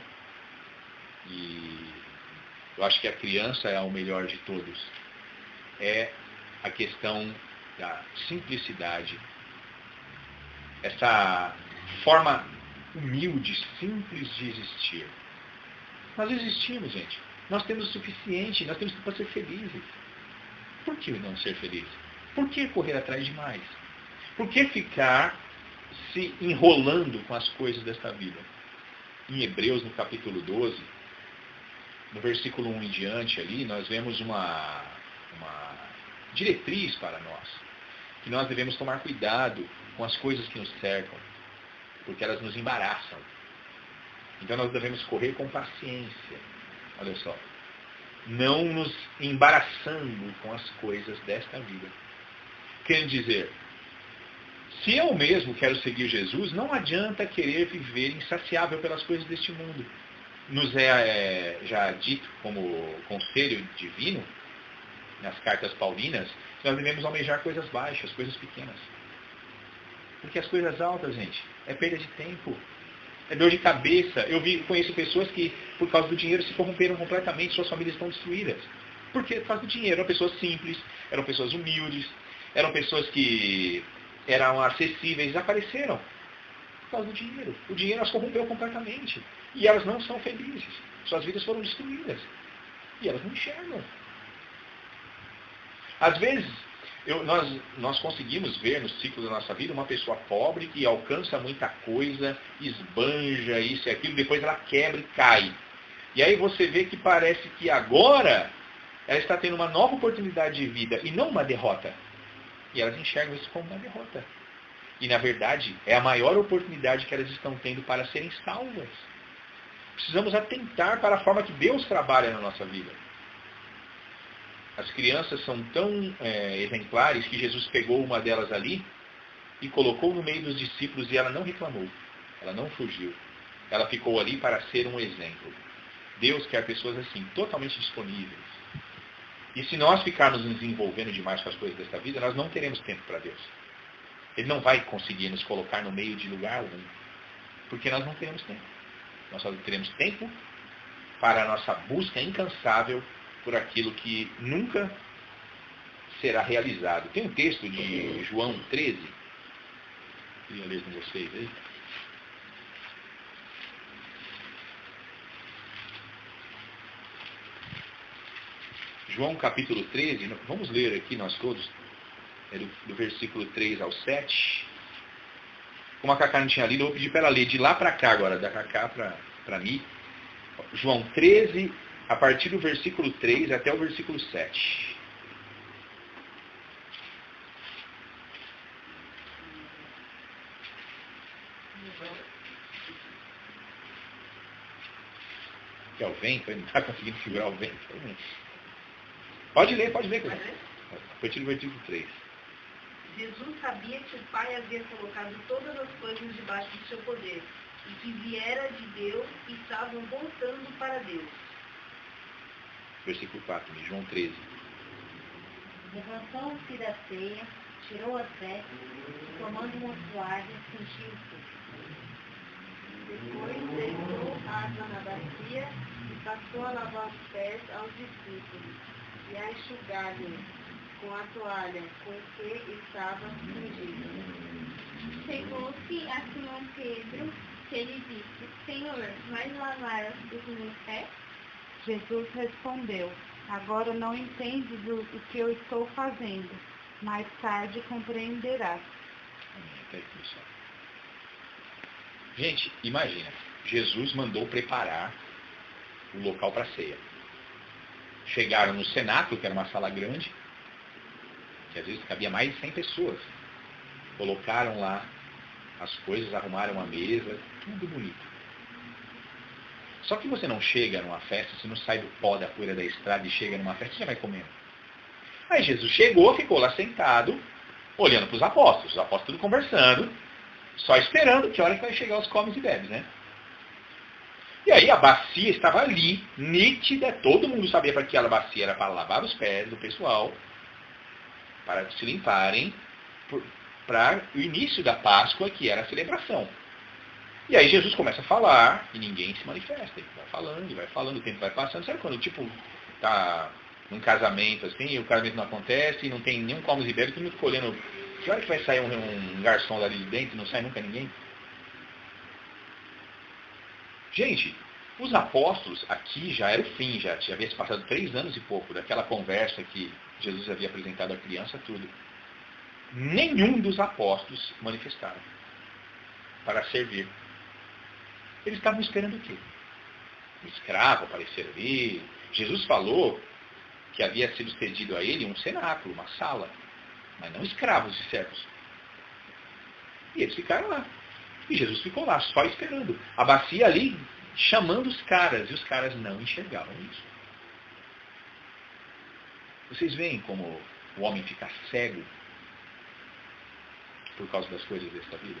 E eu acho que a criança é o melhor de todos. É a questão da simplicidade. Essa forma humilde, simples de existir. Nós existimos, gente. Nós temos o suficiente, nós temos tudo para ser felizes. Por que não ser feliz? Por que correr atrás de mais? Por que ficar se enrolando com as coisas desta vida? Em Hebreus, no capítulo 12, no versículo 1 em diante ali, nós vemos uma diretriz para nós. Que nós devemos tomar cuidado com as coisas que nos cercam, porque elas nos embaraçam. Então nós devemos correr com paciência. Olha só. Não nos embaraçando com as coisas desta vida. Querendo dizer, se eu mesmo quero seguir Jesus, não adianta querer viver insaciável pelas coisas deste mundo. Nos é já dito como conselho divino, nas cartas paulinas, nós devemos almejar coisas baixas, coisas pequenas. Porque as coisas altas, gente, é perda de tempo. É dor de cabeça. Conheço pessoas que, por causa do dinheiro, se corromperam completamente, suas famílias estão destruídas. Por quê? Por causa do dinheiro. Eram pessoas simples, eram pessoas humildes, eram pessoas que eram acessíveis, desapareceram. Por causa do dinheiro. O dinheiro as corrompeu completamente. E elas não são felizes. Suas vidas foram destruídas. E elas não enxergam. Às vezes, nós conseguimos ver no ciclo da nossa vida uma pessoa pobre que alcança muita coisa, esbanja isso e aquilo, depois ela quebra e cai. E aí você vê que parece que agora ela está tendo uma nova oportunidade de vida e não uma derrota. E elas enxergam isso como uma derrota. E na verdade é a maior oportunidade que elas estão tendo para serem salvas. Precisamos atentar para a forma que Deus trabalha na nossa vida. As crianças são tão exemplares que Jesus pegou uma delas ali e colocou no meio dos discípulos e ela não reclamou. Ela não fugiu. Ela ficou ali para ser um exemplo. Deus quer pessoas assim, totalmente disponíveis. E se nós ficarmos nos envolvendo demais com as coisas desta vida, nós não teremos tempo para Deus. Ele não vai conseguir nos colocar no meio de lugar algum. Porque nós não teremos tempo. Nós só teremos tempo para a nossa busca incansável por aquilo que nunca será realizado. Tem um texto de João 13. Queria ler com vocês aí. João capítulo 13. Vamos ler aqui nós todos. é do versículo 3 ao 7. Como a Cacá não tinha lido, eu vou pedir para ela ler de lá para cá agora, da Cacá para mim. João 13, a partir do versículo 3 até o versículo 7. Que é o vento, ele não está conseguindo segurar o vento. Pode ler, coisa. A partir do versículo 3. Jesus sabia que o Pai havia colocado todas as coisas debaixo do seu poder, e que viera de Deus e estavam voltando para Deus. Versículo 4, de João 13. Levantou-se da ceia, tirou as vestes, e tomando uma toalha, cingiu-se. Depois deitou água na bacia e passou a lavar os pés aos discípulos e a enxugar-lhes com a toalha com que estava cingido. Chegou-se a Simão Pedro, que ele disse, Senhor, vais lavar os meus pés? Jesus respondeu, agora não entendes o que eu estou fazendo, mais tarde compreenderás. Gente, imagina, Jesus mandou preparar o local para a ceia. Chegaram no cenáculo, que era uma sala grande, que às vezes cabia mais de 100 pessoas. Colocaram lá as coisas, arrumaram a mesa, tudo bonito. Só que você não chega numa festa, você não sai do pó da poeira da estrada e chega numa festa, você já vai comendo. Aí Jesus chegou, ficou lá sentado, olhando para os apóstolos tudo conversando, só esperando que hora que vai chegar os comes e bebes, né? E aí a bacia estava ali, nítida, todo mundo sabia para que aquela bacia era para lavar os pés do pessoal, para se limparem, para o início da Páscoa, que era a celebração. E aí Jesus começa a falar e ninguém se manifesta. Ele vai falando, o tempo vai passando. Sabe quando, tipo, tá num casamento assim, e o casamento não acontece, e não tem nenhum comes e bebes, todo mundo fica olhando, que hora que vai sair um garçom dali de dentro, não sai nunca ninguém? Gente, os apóstolos, aqui já era o fim, já havia se passado 3 anos e pouco daquela conversa que Jesus havia apresentado à criança, tudo. Nenhum dos apóstolos manifestaram para servir. Eles estavam esperando o quê? Um escravo aparecer ali. Jesus falou que havia sido cedido a ele um cenáculo, uma sala, mas não escravos e servos. E eles ficaram lá. E Jesus ficou lá, só esperando. A bacia ali, chamando os caras, e os caras não enxergavam isso. Vocês veem como o homem fica cego por causa das coisas desta vida?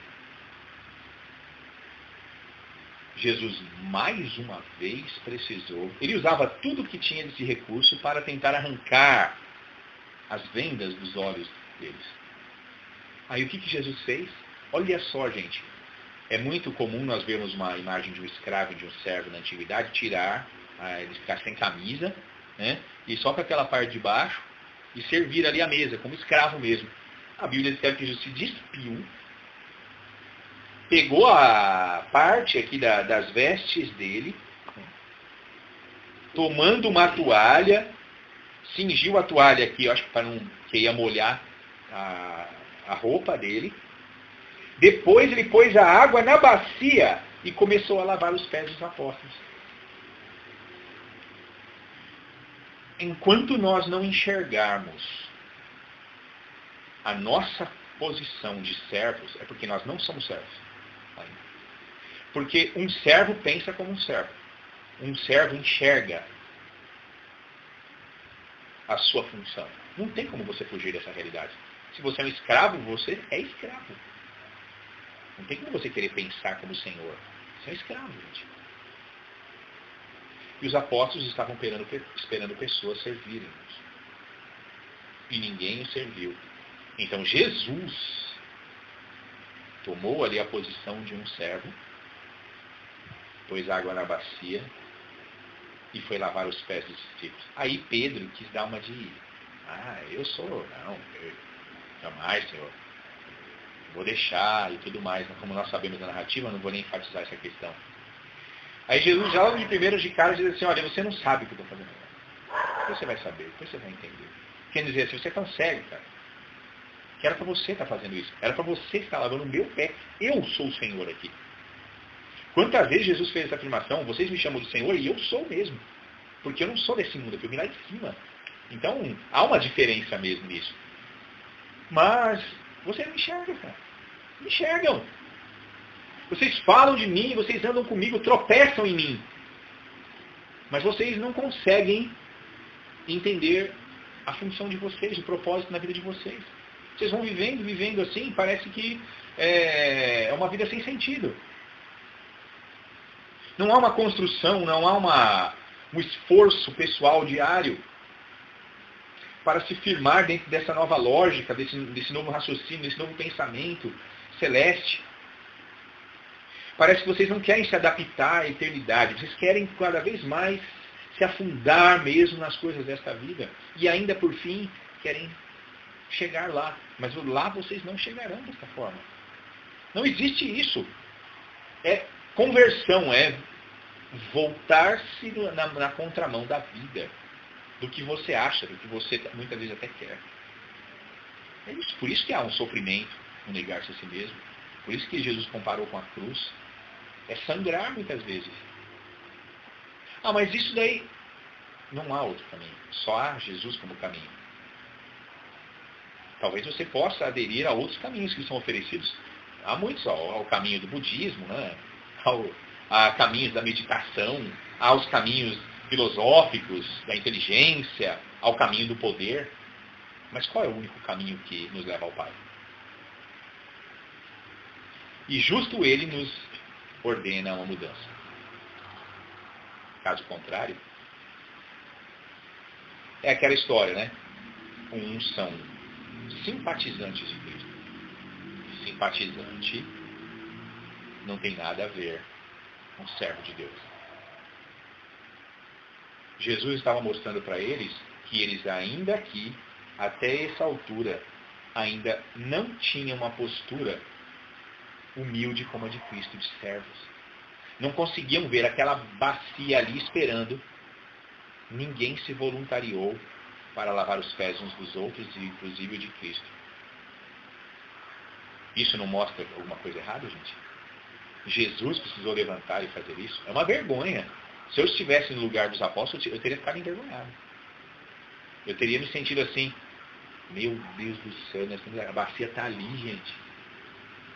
Jesus, mais uma vez, precisou. Ele usava tudo que tinha de recurso para tentar arrancar as vendas dos olhos deles. Aí o que Jesus fez? Olha só, gente. É muito comum nós vermos uma imagem de um escravo e de um servo na antiguidade, ele ficar sem camisa, né? E só com aquela parte de baixo, e servir ali a mesa, como escravo mesmo. A Bíblia escreve que Jesus se despiu, pegou a parte aqui das vestes dele, tomando uma toalha, cingiu a toalha aqui, eu acho que para não que ia molhar a roupa dele. Depois ele pôs a água na bacia e começou a lavar os pés dos apóstolos. Enquanto nós não enxergarmos a nossa posição de servos, é porque nós não somos servos. Porque um servo pensa como um servo. Um servo enxerga a sua função. Não tem como você fugir dessa realidade. Se você é um escravo, você é escravo. Não tem como você querer pensar como Senhor. Você é escravo, gente. E os apóstolos estavam esperando pessoas servirem. E ninguém os serviu. Então Jesus tomou ali a posição de um servo, pôs água na bacia e foi lavar os pés dos discípulos. Aí Pedro quis dar uma de, jamais, Senhor, vou deixar e tudo mais. Como nós sabemos da narrativa, não vou nem enfatizar essa questão. Aí Jesus já logo de primeiro de cara diz assim, olha, você não sabe o que eu estou fazendo. Depois você vai saber, depois você vai entender. Quer dizer assim, você é tão cego, cara. que era para você estar fazendo isso. Era para você estar lavando o meu pé. Eu sou o Senhor aqui. Quantas vezes Jesus fez essa afirmação? Vocês me chamam de Senhor e eu sou mesmo. Porque eu não sou desse mundo, eu vim lá de cima. Então, há uma diferença mesmo nisso. Mas, você não enxerga, cara. Não enxergam. Vocês falam de mim, vocês andam comigo, tropeçam em mim. Mas vocês não conseguem entender a função de vocês, o propósito na vida de vocês. Vocês vão vivendo assim, parece que é uma vida sem sentido. Não há uma construção, não há um esforço pessoal diário para se firmar dentro dessa nova lógica, desse novo raciocínio, desse novo pensamento celeste. Parece que vocês não querem se adaptar à eternidade, vocês querem cada vez mais se afundar mesmo nas coisas desta vida. E ainda por fim, querem chegar lá. Mas lá vocês não chegarão desta forma. Não existe isso. É conversão, é voltar-se na contramão da vida, do que você acha, do que você muitas vezes até quer. É isso. Por isso que há um sofrimento, um negar-se a si mesmo. Por isso que Jesus comparou com a cruz. É sangrar muitas vezes. Ah, mas isso daí não há outro caminho. Só há Jesus como caminho. Talvez você possa aderir a outros caminhos que são oferecidos. Há muitos, ao caminho do budismo, né? A caminhos da meditação, aos caminhos filosóficos, da inteligência, ao caminho do poder. Mas qual é o único caminho que nos leva ao Pai? E justo Ele nos ordena uma mudança. Caso contrário, é aquela história, né? Uns são simpatizantes de Cristo. Simpatizante não tem nada a ver com servo de Deus. Jesus estava mostrando para eles que eles ainda aqui, até essa altura, ainda não tinham uma postura humilde como a de Cristo, de servos. Não conseguiam ver aquela bacia ali esperando. Ninguém se voluntariou para lavar os pés uns dos outros, e inclusive o de Cristo. Isso não mostra alguma coisa errada, gente? Jesus precisou levantar e fazer isso? É uma vergonha. Se eu estivesse no lugar dos apóstolos, eu teria ficado envergonhado. Eu teria me sentido assim, meu Deus do céu, a bacia está ali, gente.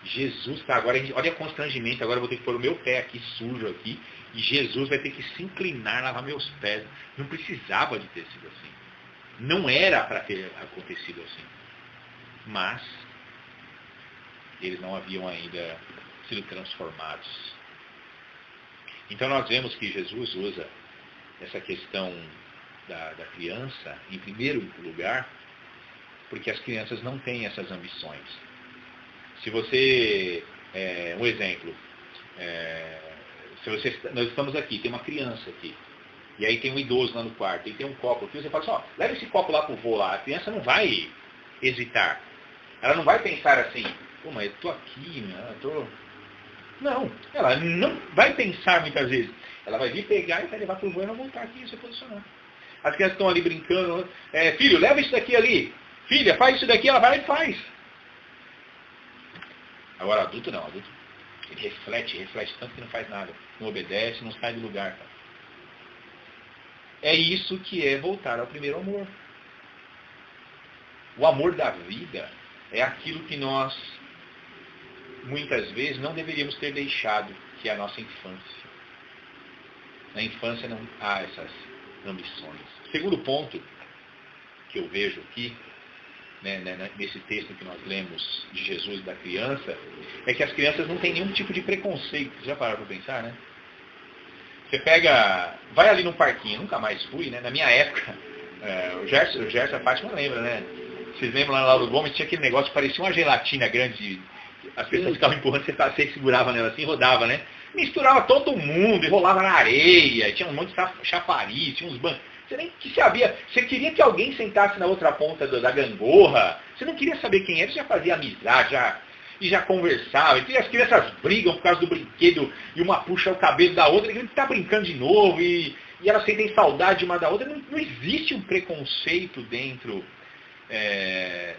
Jesus está agora, olha o constrangimento, agora eu vou ter que pôr o meu pé aqui, sujo aqui, e Jesus vai ter que se inclinar, lavar meus pés. Não precisava de ter sido assim. Não era para ter acontecido assim. Mas, eles não haviam ainda sido transformados. Então nós vemos que Jesus usa essa questão da criança, em primeiro lugar, porque as crianças não têm essas ambições. Se você, um exemplo, nós estamos aqui, tem uma criança aqui, e aí tem um idoso lá no quarto, e tem um copo aqui, você fala assim, leva esse copo lá pro vô lá. A criança não vai hesitar. Ela não vai pensar assim, mas eu estou aqui, né? Não, ela não vai pensar muitas vezes. Ela vai vir pegar e vai levar pro vô e vai voltar aqui e se posicionar. As crianças estão ali brincando, filho, leva isso daqui ali. Filha, faz isso daqui, ela vai e faz. Agora, adulto não, adulto ele reflete tanto que não faz nada. Não obedece, não sai do lugar. Cara. É isso que é voltar ao primeiro amor. O amor da vida é aquilo que nós, muitas vezes, não deveríamos ter deixado, que é a nossa infância. Na infância não há essas ambições. Segundo ponto que eu vejo aqui, nesse texto que nós lemos de Jesus e da criança, é que as crianças não têm nenhum tipo de preconceito. Vocês já pararam para pensar, né? Você vai ali no parquinho, nunca mais fui, né? Na minha época, o Gerson e a Fátima lembram, né? Vocês lembram lá no Lauro Gomes, tinha aquele negócio que parecia uma gelatina grande, as pessoas ficavam empurrando, você segurava nela assim, rodava, né? Misturava todo mundo, e rolava na areia, tinha um monte de chafariz, tinha uns bancos. Você nem sabia, você queria que alguém sentasse na outra ponta da gangorra, você não queria saber quem era, você já fazia amizade, já conversava, e as crianças brigam por causa do brinquedo, e uma puxa o cabelo da outra, e está brincando de novo, e elas sentem saudade uma da outra. Não existe um preconceito dentro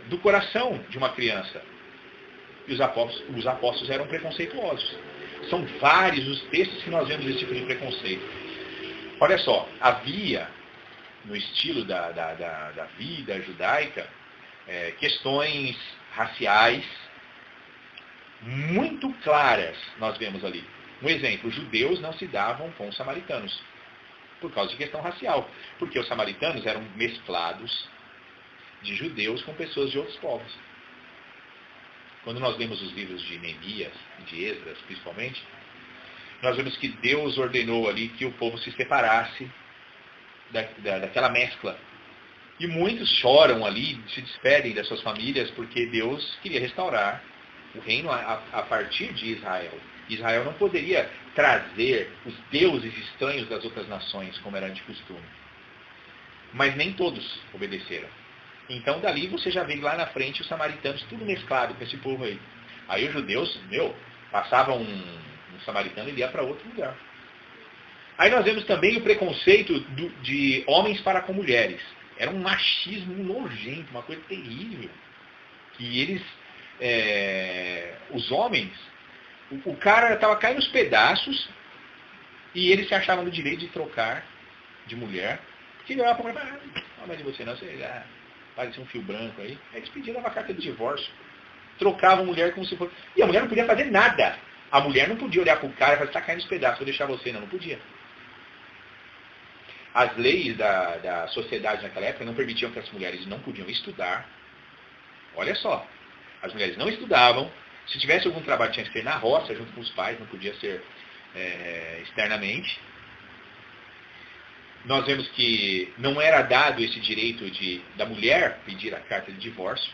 do coração de uma criança. E os apóstolos eram preconceituosos. São vários os textos que nós vemos esse tipo de preconceito. Olha só, havia, no estilo da vida judaica, questões raciais muito claras, nós vemos ali. Um exemplo, os judeus não se davam com os samaritanos, por causa de questão racial. Porque os samaritanos eram mesclados de judeus com pessoas de outros povos. Quando nós lemos os livros de Neemias, de Esdras principalmente, nós vemos que Deus ordenou ali que o povo se separasse daquela mescla. E muitos choram ali, se despedem das suas famílias, porque Deus queria restaurar o reino a partir de Israel. Israel não poderia trazer os deuses estranhos das outras nações, como era de costume. Mas nem todos obedeceram. Então dali você já vê lá na frente os samaritanos, tudo mesclado com esse povo aí. Aí os judeus, passavam um samaritano e ia para outro lugar. Aí nós vemos também o preconceito de homens para com mulheres. Era um machismo nojento, uma coisa terrível. Que eles, os homens, o cara estava caindo nos pedaços e eles se achavam no direito de trocar de mulher. Porque ele olhava para a mulher, não mais de você não, você já parecia um fio branco aí. Aí eles pediam a carta de divórcio. Trocavam a mulher como se fosse... E a mulher não podia fazer nada. A mulher não podia olhar para o cara e falar, está caindo nos pedaços, vou deixar você. Não podia. As leis da sociedade naquela época não permitiam que as mulheres não podiam estudar. Olha só. As mulheres não estudavam. Se tivesse algum trabalho, tinha que ser na roça, junto com os pais, não podia ser externamente. Nós vemos que não era dado esse direito da mulher pedir a carta de divórcio.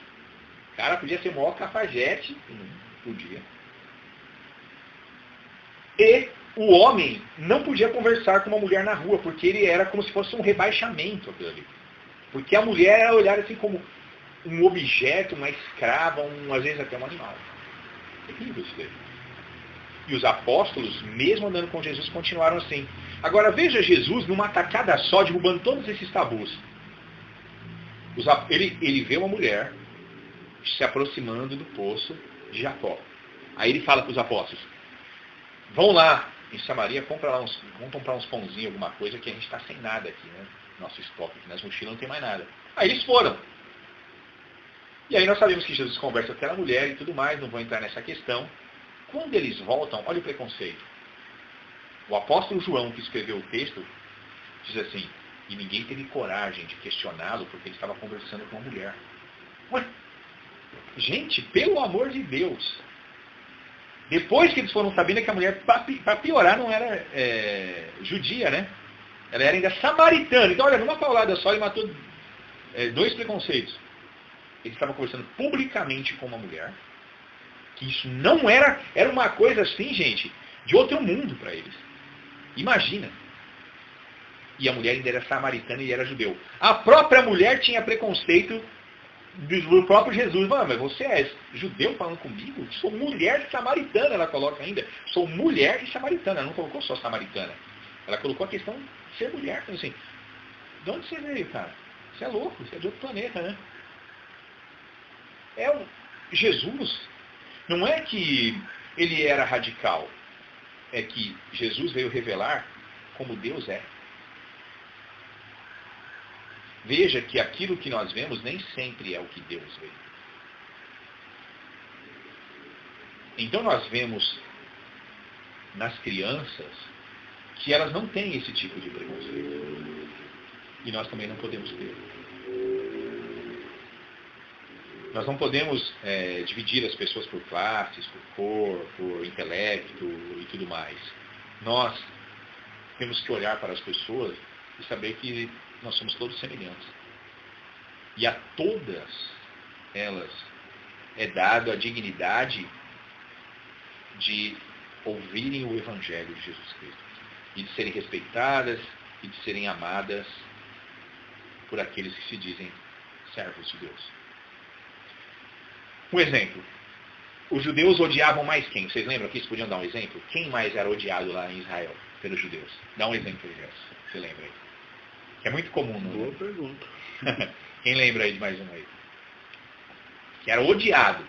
O cara podia ser o maior cafajeste, não podia. E o homem não podia conversar com uma mulher na rua, porque ele era como se fosse um rebaixamento aquilo ali. Porque a mulher era olhada assim como um objeto, uma escrava, às vezes até um animal. É terrível isso daí. E os apóstolos, mesmo andando com Jesus, continuaram assim. Agora veja Jesus numa tacada só, derrubando todos esses tabus. Ele vê uma mulher se aproximando do poço de Jacó. Aí ele fala para os apóstolos, vão lá em Samaria, vamos comprar uns pãozinhos, alguma coisa, que a gente está sem nada aqui, né? Nosso estoque aqui nas mochilas não tem mais nada. Aí eles foram. E aí nós sabemos que Jesus conversa com aquela mulher e tudo mais, não vou entrar nessa questão. Quando eles voltam, olha o preconceito. O apóstolo João, que escreveu o texto, diz assim, e ninguém teve coragem de questioná-lo porque ele estava conversando com uma mulher. Ué, gente, pelo amor de Deus. Depois que eles foram sabendo que a mulher, para piorar, não era judia, né? Ela era ainda samaritana. Então, olha, numa paulada só, ele matou 2 preconceitos. Ele estava conversando publicamente com uma mulher, que isso não era uma coisa assim, gente, de outro mundo para eles. Imagina. E a mulher ainda era samaritana e era judeu. A própria mulher tinha preconceito do próprio Jesus. Mas você é judeu falando comigo? Sou mulher samaritana, ela coloca ainda. Sou mulher e samaritana. Ela não colocou só samaritana. Ela colocou a questão de ser mulher. Então, assim, de onde você veio, cara? Você é louco, você é de outro planeta, né? Jesus, não é que ele era radical. É que Jesus veio revelar como Deus é. Veja que aquilo que nós vemos nem sempre é o que Deus vê. Então nós vemos nas crianças que elas não têm esse tipo de preconceito. E nós também não podemos ter. Nós não podemos dividir as pessoas por classes, por cor, por intelecto e tudo mais. Nós temos que olhar para as pessoas e saber que nós somos todos semelhantes. E a todas elas é dado a dignidade de ouvirem o Evangelho de Jesus Cristo. E de serem respeitadas e de serem amadas por aqueles que se dizem servos de Deus. Um exemplo. Os judeus odiavam mais quem? Vocês lembram que vocês podiam dar um exemplo? Quem mais era odiado lá em Israel pelos judeus? Dá um exemplo aí, Gerson. Você lembra aí? Que é muito comum, não é? Boa pergunta. Quem lembra aí de mais um aí? que era odiado.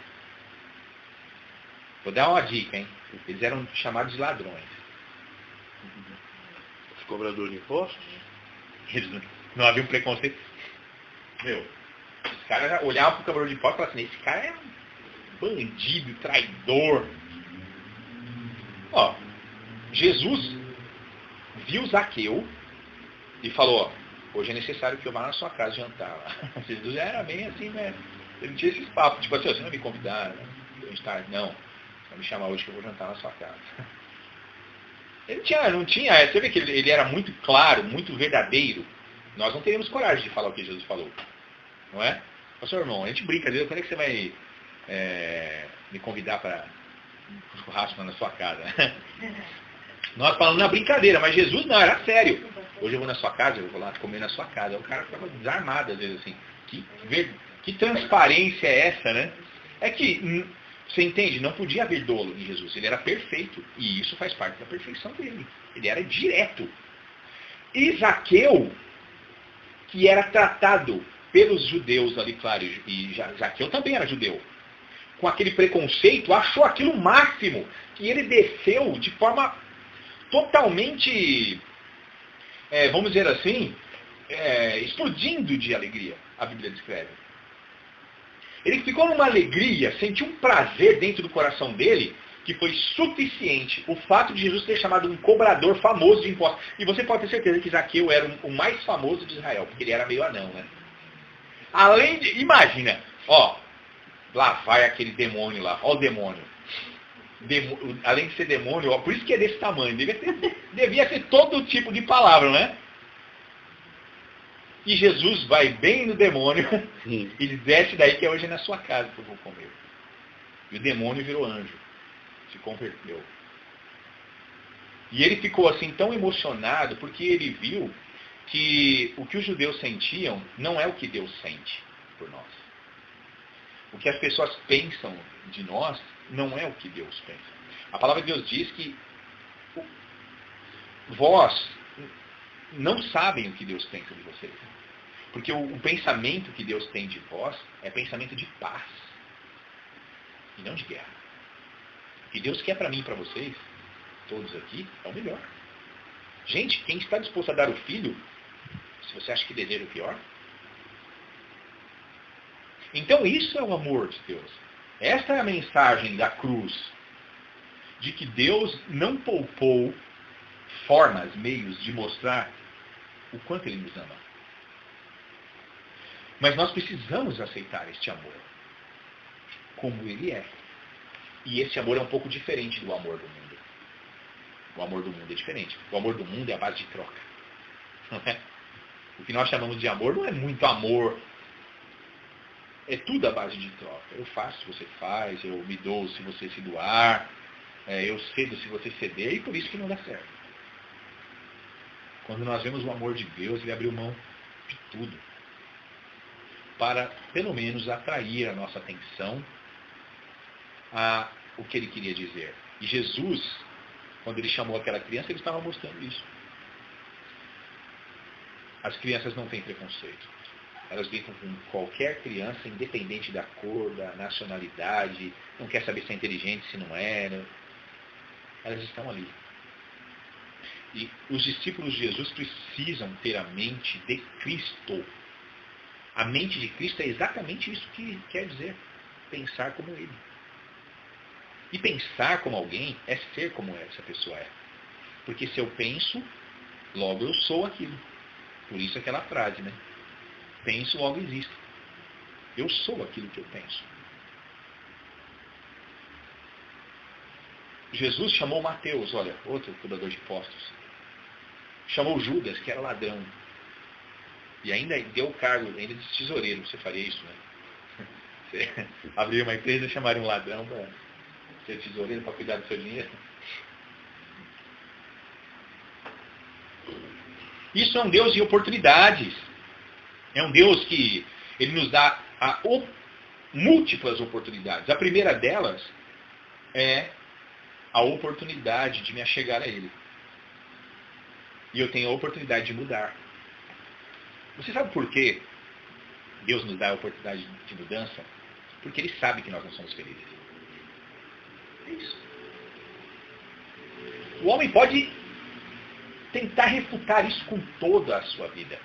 Vou dar uma dica, hein? Eles eram chamados de ladrões. Os cobradores de impostos? Eles não havia um preconceito. Meu, os caras olhavam para o cobrador de impostos e falavam assim, esse cara é um bandido, traidor. Ó, Jesus viu Zaqueu e falou, ó, hoje é necessário que eu vá na sua casa jantar lá. Jesus era bem assim, né? Ele não tinha esses papos, tipo assim, ó, você não me convidaram, né? Não, vai me chamar hoje que eu vou jantar na sua casa. Ele não tinha, você vê que ele era muito claro, muito verdadeiro. Nós não teríamos coragem de falar o que Jesus falou, não é? Pastor irmão, a gente brinca, às vezes, quando é que você vai me convidar para um churrasco na sua casa? Nós falamos na brincadeira, mas Jesus não, era sério. Hoje eu vou na sua casa, eu vou lá comer na sua casa. O cara ficava desarmado às vezes assim. Que transparência é essa, né? É que, você entende, não podia haver dolo em Jesus. Ele era perfeito. E isso faz parte da perfeição dele. Ele era direto. E Zaqueu, que era tratado pelos judeus ali, claro, e Zaqueu também era judeu, com aquele preconceito, achou aquilo o máximo. Que ele desceu de forma totalmente, vamos dizer assim, explodindo de alegria, a Bíblia descreve. Ele ficou numa alegria, sentiu um prazer dentro do coração dele, que foi suficiente o fato de Jesus ter chamado um cobrador famoso de impostos. E você pode ter certeza que Zaqueu era o mais famoso de Israel, porque ele era meio anão, né? Além de, imagina, ó, lá vai aquele demônio lá, ó o demônio. Além de ser demônio, ó, por isso que é desse tamanho, devia ser todo tipo de palavra, né? E Jesus vai bem no demônio e desce daí que hoje é na sua casa que eu vou comer. E o demônio virou anjo, se converteu. E ele ficou assim tão emocionado porque ele viu que o que os judeus sentiam não é o que Deus sente por nós. O que as pessoas pensam de nós não é o que Deus pensa. A palavra de Deus diz que vós não sabem o que Deus pensa de vocês. Porque o pensamento que Deus tem de vós é pensamento de paz. E não de guerra. O que Deus quer para mim e para vocês, todos aqui, é o melhor. Gente, quem está disposto a dar o filho, se você acha que deseja o pior? Então isso é o amor de Deus. Esta é a mensagem da cruz. De que Deus não poupou formas, meios de mostrar o quanto Ele nos ama. Mas nós precisamos aceitar este amor como ele é. E esse amor é um pouco diferente do amor do mundo. O amor do mundo é diferente. O amor do mundo é a base de troca. Não é? O que nós chamamos de amor não é muito amor. É tudo a base de troca. Eu faço se você faz, eu me dou se você se doar, eu cedo se você ceder, e por isso que não dá certo. Quando nós vemos o amor de Deus, Ele abriu mão de tudo para, pelo menos, atrair a nossa atenção a o que Ele queria dizer. E Jesus, quando Ele chamou aquela criança, Ele estava mostrando isso. As crianças não têm preconceito. Elas brincam com qualquer criança, independente da cor, da nacionalidade, não quer saber se é inteligente, se não é. Né? Elas estão ali. E os discípulos de Jesus precisam ter a mente de Cristo. A mente de Cristo é exatamente isso que quer dizer. Pensar como Ele. E pensar como alguém é ser como essa pessoa é. Porque se eu penso, logo eu sou aquilo. Por isso aquela frase, né? Penso, logo existo. Eu sou aquilo que eu penso. Jesus chamou Mateus, olha, outro cobrador de impostos. Chamou Judas, que era ladrão. E ainda deu o cargo ainda de tesoureiro. Você faria isso, né? Você abriria uma empresa e chamaria um ladrão para ser tesoureiro, para cuidar do seu dinheiro. Isso é um Deus de oportunidades. É um Deus que Ele nos dá múltiplas oportunidades. A primeira delas é a oportunidade de me achegar a Ele. E eu tenho a oportunidade de mudar. Você sabe por que Deus nos dá a oportunidade de mudança? Porque ele sabe que nós não somos felizes. É isso. O homem pode tentar refutar isso com toda a sua vida.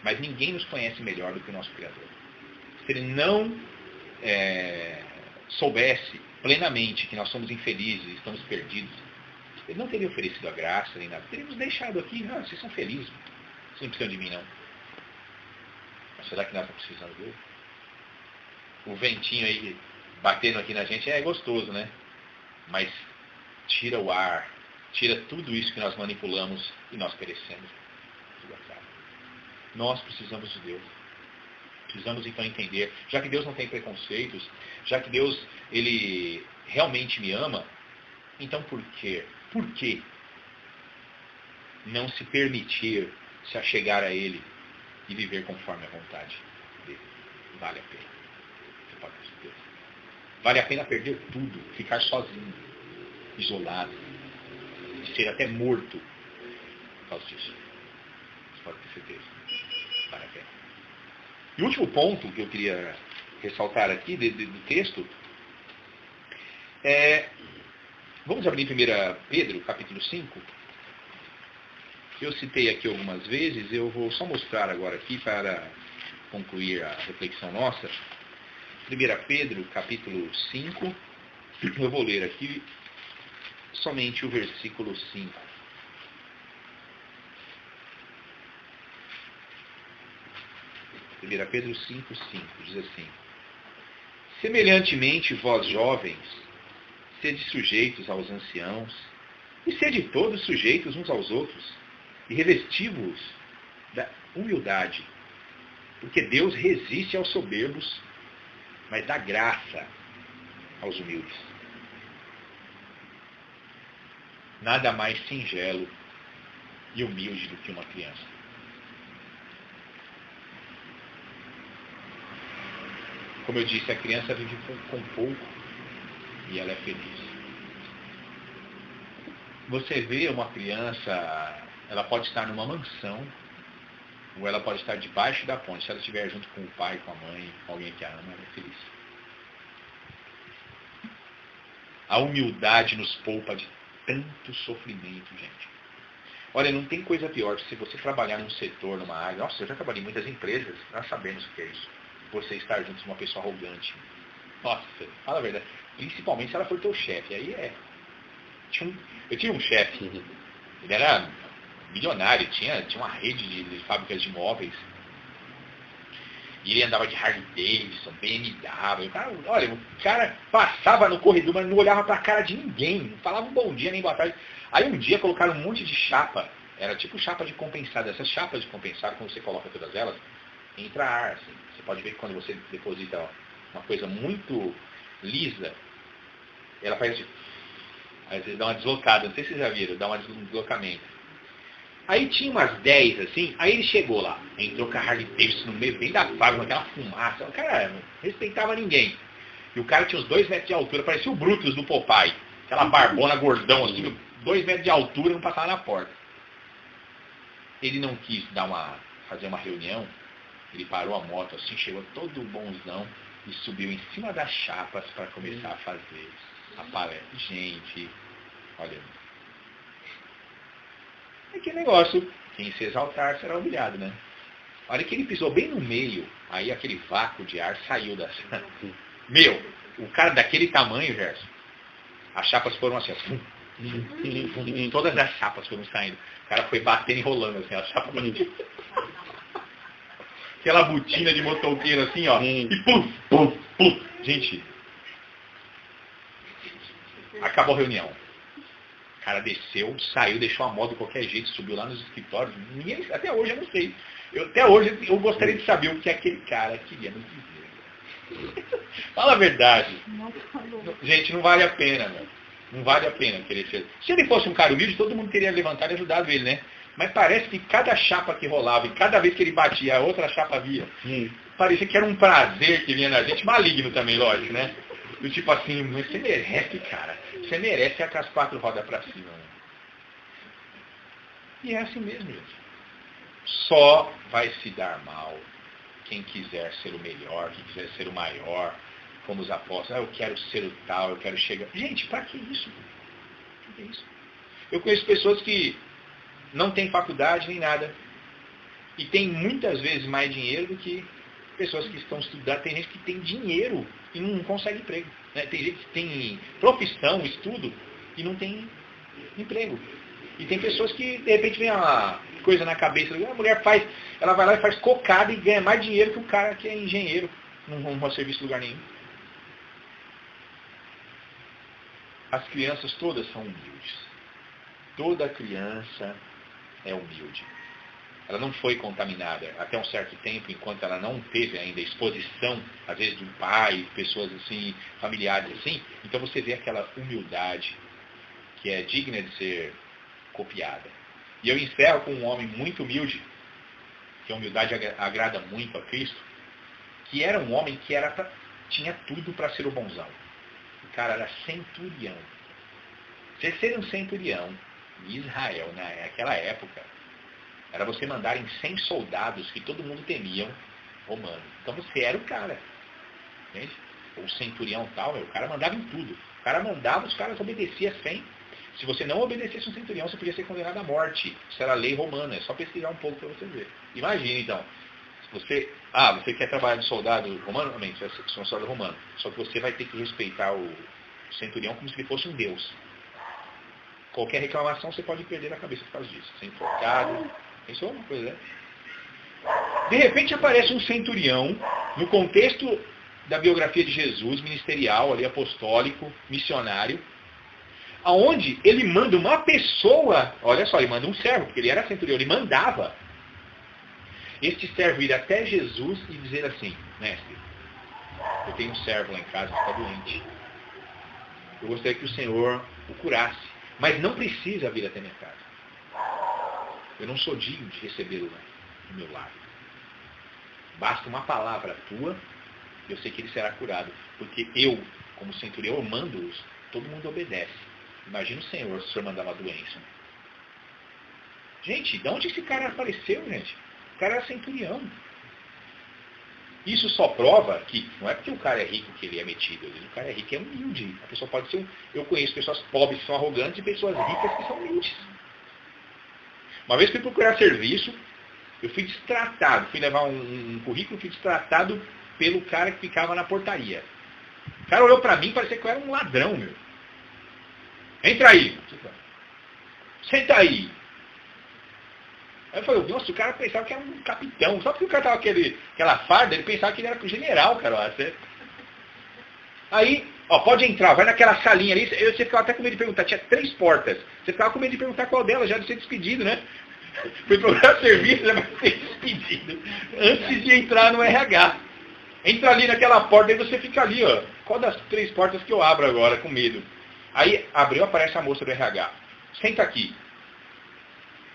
Mas ninguém nos conhece melhor do que o nosso Criador. Se ele não soubesse plenamente que nós somos infelizes e estamos perdidos, ele não teria oferecido a graça nem nada. Teríamos deixado aqui, não, vocês são felizes. Vocês não precisam de mim, não. Mas será que nós não precisamos dele? O ventinho aí batendo aqui na gente é gostoso, né? Mas tira o ar, tira tudo isso que nós manipulamos e nós perecemos. Tudo acaba. Nós precisamos de Deus. Precisamos então entender, já que Deus não tem preconceitos, já que Deus, ele realmente me ama, então por quê? Por que não se permitir se achegar a Ele e viver conforme a vontade dele? Vale a pena. Você pode ter certeza. Vale a pena perder tudo, ficar sozinho, isolado, e ser até morto por causa disso. Você pode ter certeza. Vale a pena. E o último ponto que eu queria ressaltar aqui do texto é... Vamos abrir em 1 Pedro, capítulo 5. Eu citei aqui algumas vezes, eu vou só mostrar agora aqui para concluir a reflexão nossa. 1 Pedro, capítulo 5, eu vou ler aqui somente o versículo 5. Pedro 5, 5, diz assim: semelhantemente, vós jovens, sede sujeitos aos anciãos, e sede todos sujeitos uns aos outros, e revesti-vos da humildade, porque Deus resiste aos soberbos, mas dá graça aos humildes. Nada mais singelo e humilde do que uma criança. Como eu disse, a criança vive com pouco e ela é feliz. Você vê uma criança, ela pode estar numa mansão, ou ela pode estar debaixo da ponte. Se ela estiver junto com o pai, com a mãe, com alguém que a ama, ela é feliz. A humildade nos poupa de tanto sofrimento, gente. Olha, não tem coisa pior que se você trabalhar num setor, numa área. Nossa, eu já trabalhei em muitas empresas, nós sabemos o que é isso. Você estar junto de uma pessoa arrogante. Nossa, fala a verdade. Principalmente se ela for teu chefe. Aí é. Eu tinha um chefe, ele era milionário, tinha uma rede de fábricas de imóveis. E ele andava de Harley Davidson, BMW. O cara passava no corredor, mas não olhava pra cara de ninguém. Não falava um bom dia nem boa tarde. Aí um dia colocaram um monte de chapa. Era tipo chapa de compensado. Essas chapas de compensado, quando você coloca todas elas, entra ar. Assim. Você pode ver que quando você deposita uma coisa muito lisa, ela faz assim. Às vezes dá uma deslocada. Não sei se vocês já viram, dá um deslocamento. Aí tinha umas 10 assim, aí ele chegou lá, entrou com a Harley Davidson no meio, bem da fábrica, aquela fumaça, o cara não respeitava ninguém. E o cara tinha uns 2 metros de altura, parecia o Brutus do Popeye, aquela barbona gordão assim, 2 metros de altura, não passava na porta. Ele não quis fazer uma reunião, ele parou a moto assim, chegou todo bonzão e subiu em cima das chapas para começar a fazer a palestra. Gente, olha... É que negócio, quem se exaltar será humilhado, né? A hora que ele pisou bem no meio, aí aquele vácuo de ar saiu da... Meu, o cara daquele tamanho, Gerson, as chapas foram assim, todas as chapas foram saindo. O cara foi batendo e rolando assim, as chapas... Aquela botina de motoqueiro assim, ó, e pum, pum, pum. Gente, acabou a reunião. O cara desceu, saiu, deixou a moto de qualquer jeito, subiu lá nos escritórios. Até hoje eu não sei. Até hoje eu gostaria de saber o que aquele cara queria nos dizer. Fala a verdade. Gente, não vale a pena, meu. Não vale a pena querer ser. Se ele fosse um cara humilde, todo mundo teria levantado e ajudado ele, né? Mas parece que cada chapa que rolava, e cada vez que ele batia, a outra chapa via. Parecia que era um prazer que vinha na gente, maligno também, lógico, né? Do tipo assim, você merece, cara. Você merece ir com as 4 rodas pra cima. Né? E é assim mesmo, gente. Só vai se dar mal quem quiser ser o melhor, quem quiser ser o maior, como os apóstolos. Eu quero ser o tal, eu quero chegar. Gente, para que isso? Para que isso? Eu conheço pessoas que não têm faculdade nem nada. E tem muitas vezes mais dinheiro do que pessoas que estão estudando. Tem gente que tem dinheiro e não consegue emprego. Né? Tem gente que tem profissão, estudo e não tem emprego. E tem pessoas que, de repente, vem uma coisa na cabeça. A mulher faz, ela vai lá e faz cocada e ganha mais dinheiro que o cara que é engenheiro. Não arruma serviço em lugar nenhum. As crianças todas são humildes. Toda criança é humilde. Ela não foi contaminada até um certo tempo, enquanto ela não teve ainda exposição, às vezes, de um pai, pessoas assim, familiares assim. Então você vê aquela humildade que é digna de ser copiada. E eu encerro com um homem muito humilde, que a humildade agrada muito a Cristo, que era um homem que tinha tudo para ser o bonzão. O cara era centurião. Você ser um centurião em Israel, naquela época, era você mandar em 100 soldados que todo mundo temia, romano. Então você era o cara. Entende? O centurião tal, o cara mandava em tudo. O cara mandava, os caras obedeciam 100. Se você não obedecesse um centurião, você podia ser condenado à morte. Isso era a lei romana. É só pesquisar um pouco para você ver. Imagina, então. Você quer trabalhar de soldado romano? Amém, você vai ser um soldado romano. Só que você vai ter que respeitar o centurião como se ele fosse um deus. Qualquer reclamação você pode perder a cabeça por causa disso. Ser enforcado. Isso é uma coisa, né? De repente aparece um centurião, no contexto da biografia de Jesus, ministerial, ali, apostólico, missionário, aonde ele manda uma pessoa, olha só, ele manda um servo, porque ele era centurião, ele mandava este servo ir até Jesus e dizer assim: mestre, eu tenho um servo lá em casa que está doente. Eu gostaria que o Senhor o curasse, mas não precisa vir até minha casa. Eu não sou digno de recebê-lo do meu lado. Basta uma palavra tua, eu sei que ele será curado. Porque eu, como centurião, eu mando-os, todo mundo obedece. Imagina o Senhor se o Senhor mandar uma doença. Gente, de onde esse cara apareceu, gente? O cara era centurião. Isso só prova que não é porque o cara é rico que ele é metido. O cara é rico, é humilde. A pessoa pode ser Eu conheço pessoas pobres que são arrogantes e pessoas ricas que são humildes. Uma vez que eu fui procurar serviço, eu fui destratado. Fui levar um currículo, fui destratado pelo cara que ficava na portaria. O cara olhou pra mim e parecia que eu era um ladrão, meu. Entra aí. Senta aí. Aí eu falei, nossa, o cara pensava que era um capitão. Só porque o cara tava aquela farda, ele pensava que ele era general, cara. Aí, pode entrar, vai naquela salinha ali. Você ficava até com medo de perguntar, tinha 3 portas. Você ficava com medo de perguntar qual delas, já de ser despedido, né? Fui procurar serviço, já vai ser despedido. Antes de entrar no RH. Entra ali naquela porta, aí você fica ali, ó. Qual das 3 portas que eu abro agora, com medo? Aí, abriu, aparece a moça do RH. Senta aqui.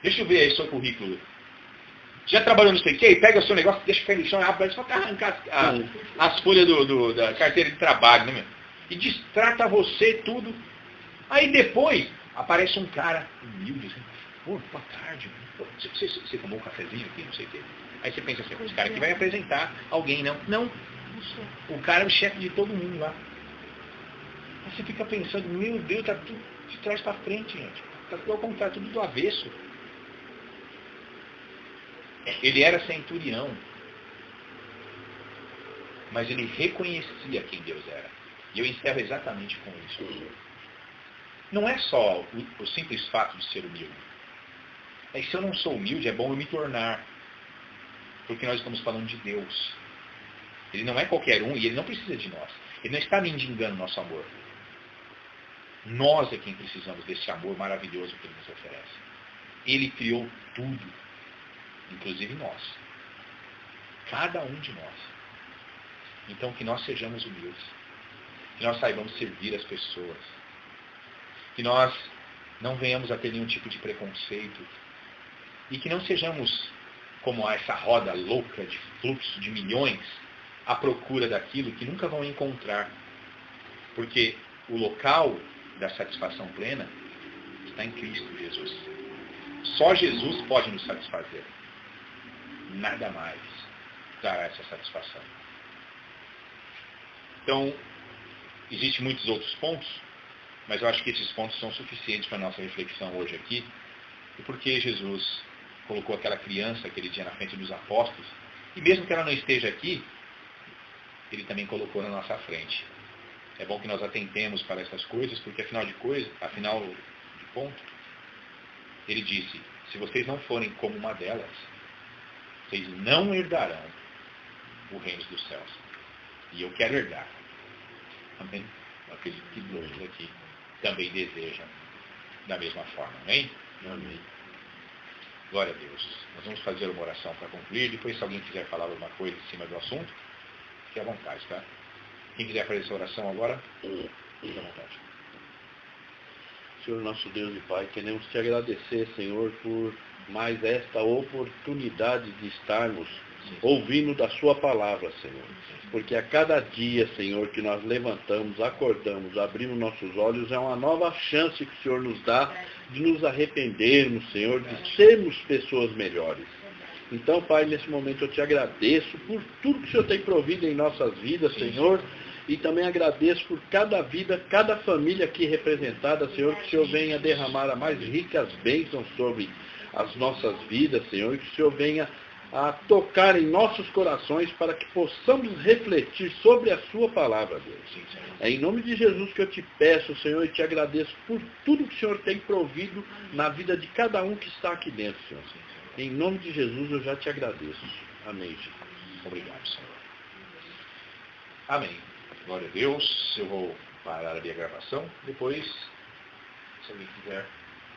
Deixa eu ver aí seu currículo. Já trabalhou no sei o quê? Pega o seu negócio, deixa cair no chão, abre, só para arrancar as folhas da carteira de trabalho, né, meu? E distrata você tudo. Aí depois, aparece um cara humilde, assim, boa tarde. Você tomou um cafezinho aqui, não sei o quê. Aí você pensa assim, esse cara aqui vai apresentar alguém, não? Não. O cara é o chefe de todo mundo lá. Aí você fica pensando, meu Deus, tá tudo de trás para frente, gente. Tá tudo ao contrário, tudo do avesso. Ele era centurião, mas ele reconhecia quem Deus era. E eu encerro exatamente com isso. Não é só o simples fato de ser humilde. É que se eu não sou humilde, é bom eu me tornar. Porque nós estamos falando de Deus. Ele não é qualquer um e ele não precisa de nós. Ele não está mendigando nosso amor. Nós é quem precisamos desse amor maravilhoso que ele nos oferece. Ele criou tudo, inclusive nós. Cada um de nós. Então que nós sejamos humildes. Que nós saibamos servir as pessoas. Que nós não venhamos a ter nenhum tipo de preconceito. E que não sejamos como essa roda louca de fluxo de milhões à procura daquilo que nunca vão encontrar. Porque o local da satisfação plena está em Cristo Jesus. Só Jesus pode nos satisfazer. Nada mais dará essa satisfação. Então, existem muitos outros pontos, mas eu acho que esses pontos são suficientes para a nossa reflexão hoje aqui. E por que Jesus colocou aquela criança aquele dia na frente dos apóstolos, e mesmo que ela não esteja aqui, ele também colocou na nossa frente. É bom que nós atentemos para essas coisas, porque afinal de contas, ele disse, se vocês não forem como uma delas, vocês não herdarão o reino dos céus. E eu quero herdar. Amém? Eu acredito que todos aqui também desejam da mesma forma. Amém? Amém. Glória a Deus. Nós vamos fazer uma oração para concluir. Depois, se alguém quiser falar alguma coisa em cima do assunto, fique à vontade, tá? Quem quiser fazer essa oração agora, fique à vontade. Senhor nosso Deus e Pai, queremos te agradecer, Senhor, por mais esta oportunidade de estarmos ouvindo da sua palavra, Senhor. Porque a cada dia, Senhor, que nós levantamos, acordamos, abrimos nossos olhos, é uma nova chance que o Senhor nos dá de nos arrependermos, Senhor, de sermos pessoas melhores. Então, Pai, nesse momento eu te agradeço por tudo que o Senhor tem provido em nossas vidas, Senhor, e também agradeço por cada vida, cada família aqui representada, Senhor, que o Senhor venha derramar as mais ricas bênçãos sobre as nossas vidas, Senhor, e que o Senhor venha a tocar em nossos corações para que possamos refletir sobre a sua palavra, Deus. É em nome de Jesus que eu te peço, Senhor, e te agradeço por tudo que o Senhor tem provido na vida de cada um que está aqui dentro, Senhor. Em nome de Jesus eu já te agradeço. Amém, Jesus. Obrigado, Senhor. Amém. Glória a Deus. Eu vou parar ali a gravação. Depois, se alguém quiser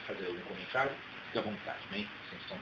fazer algum comentário, fique à vontade. Amém? Sem som.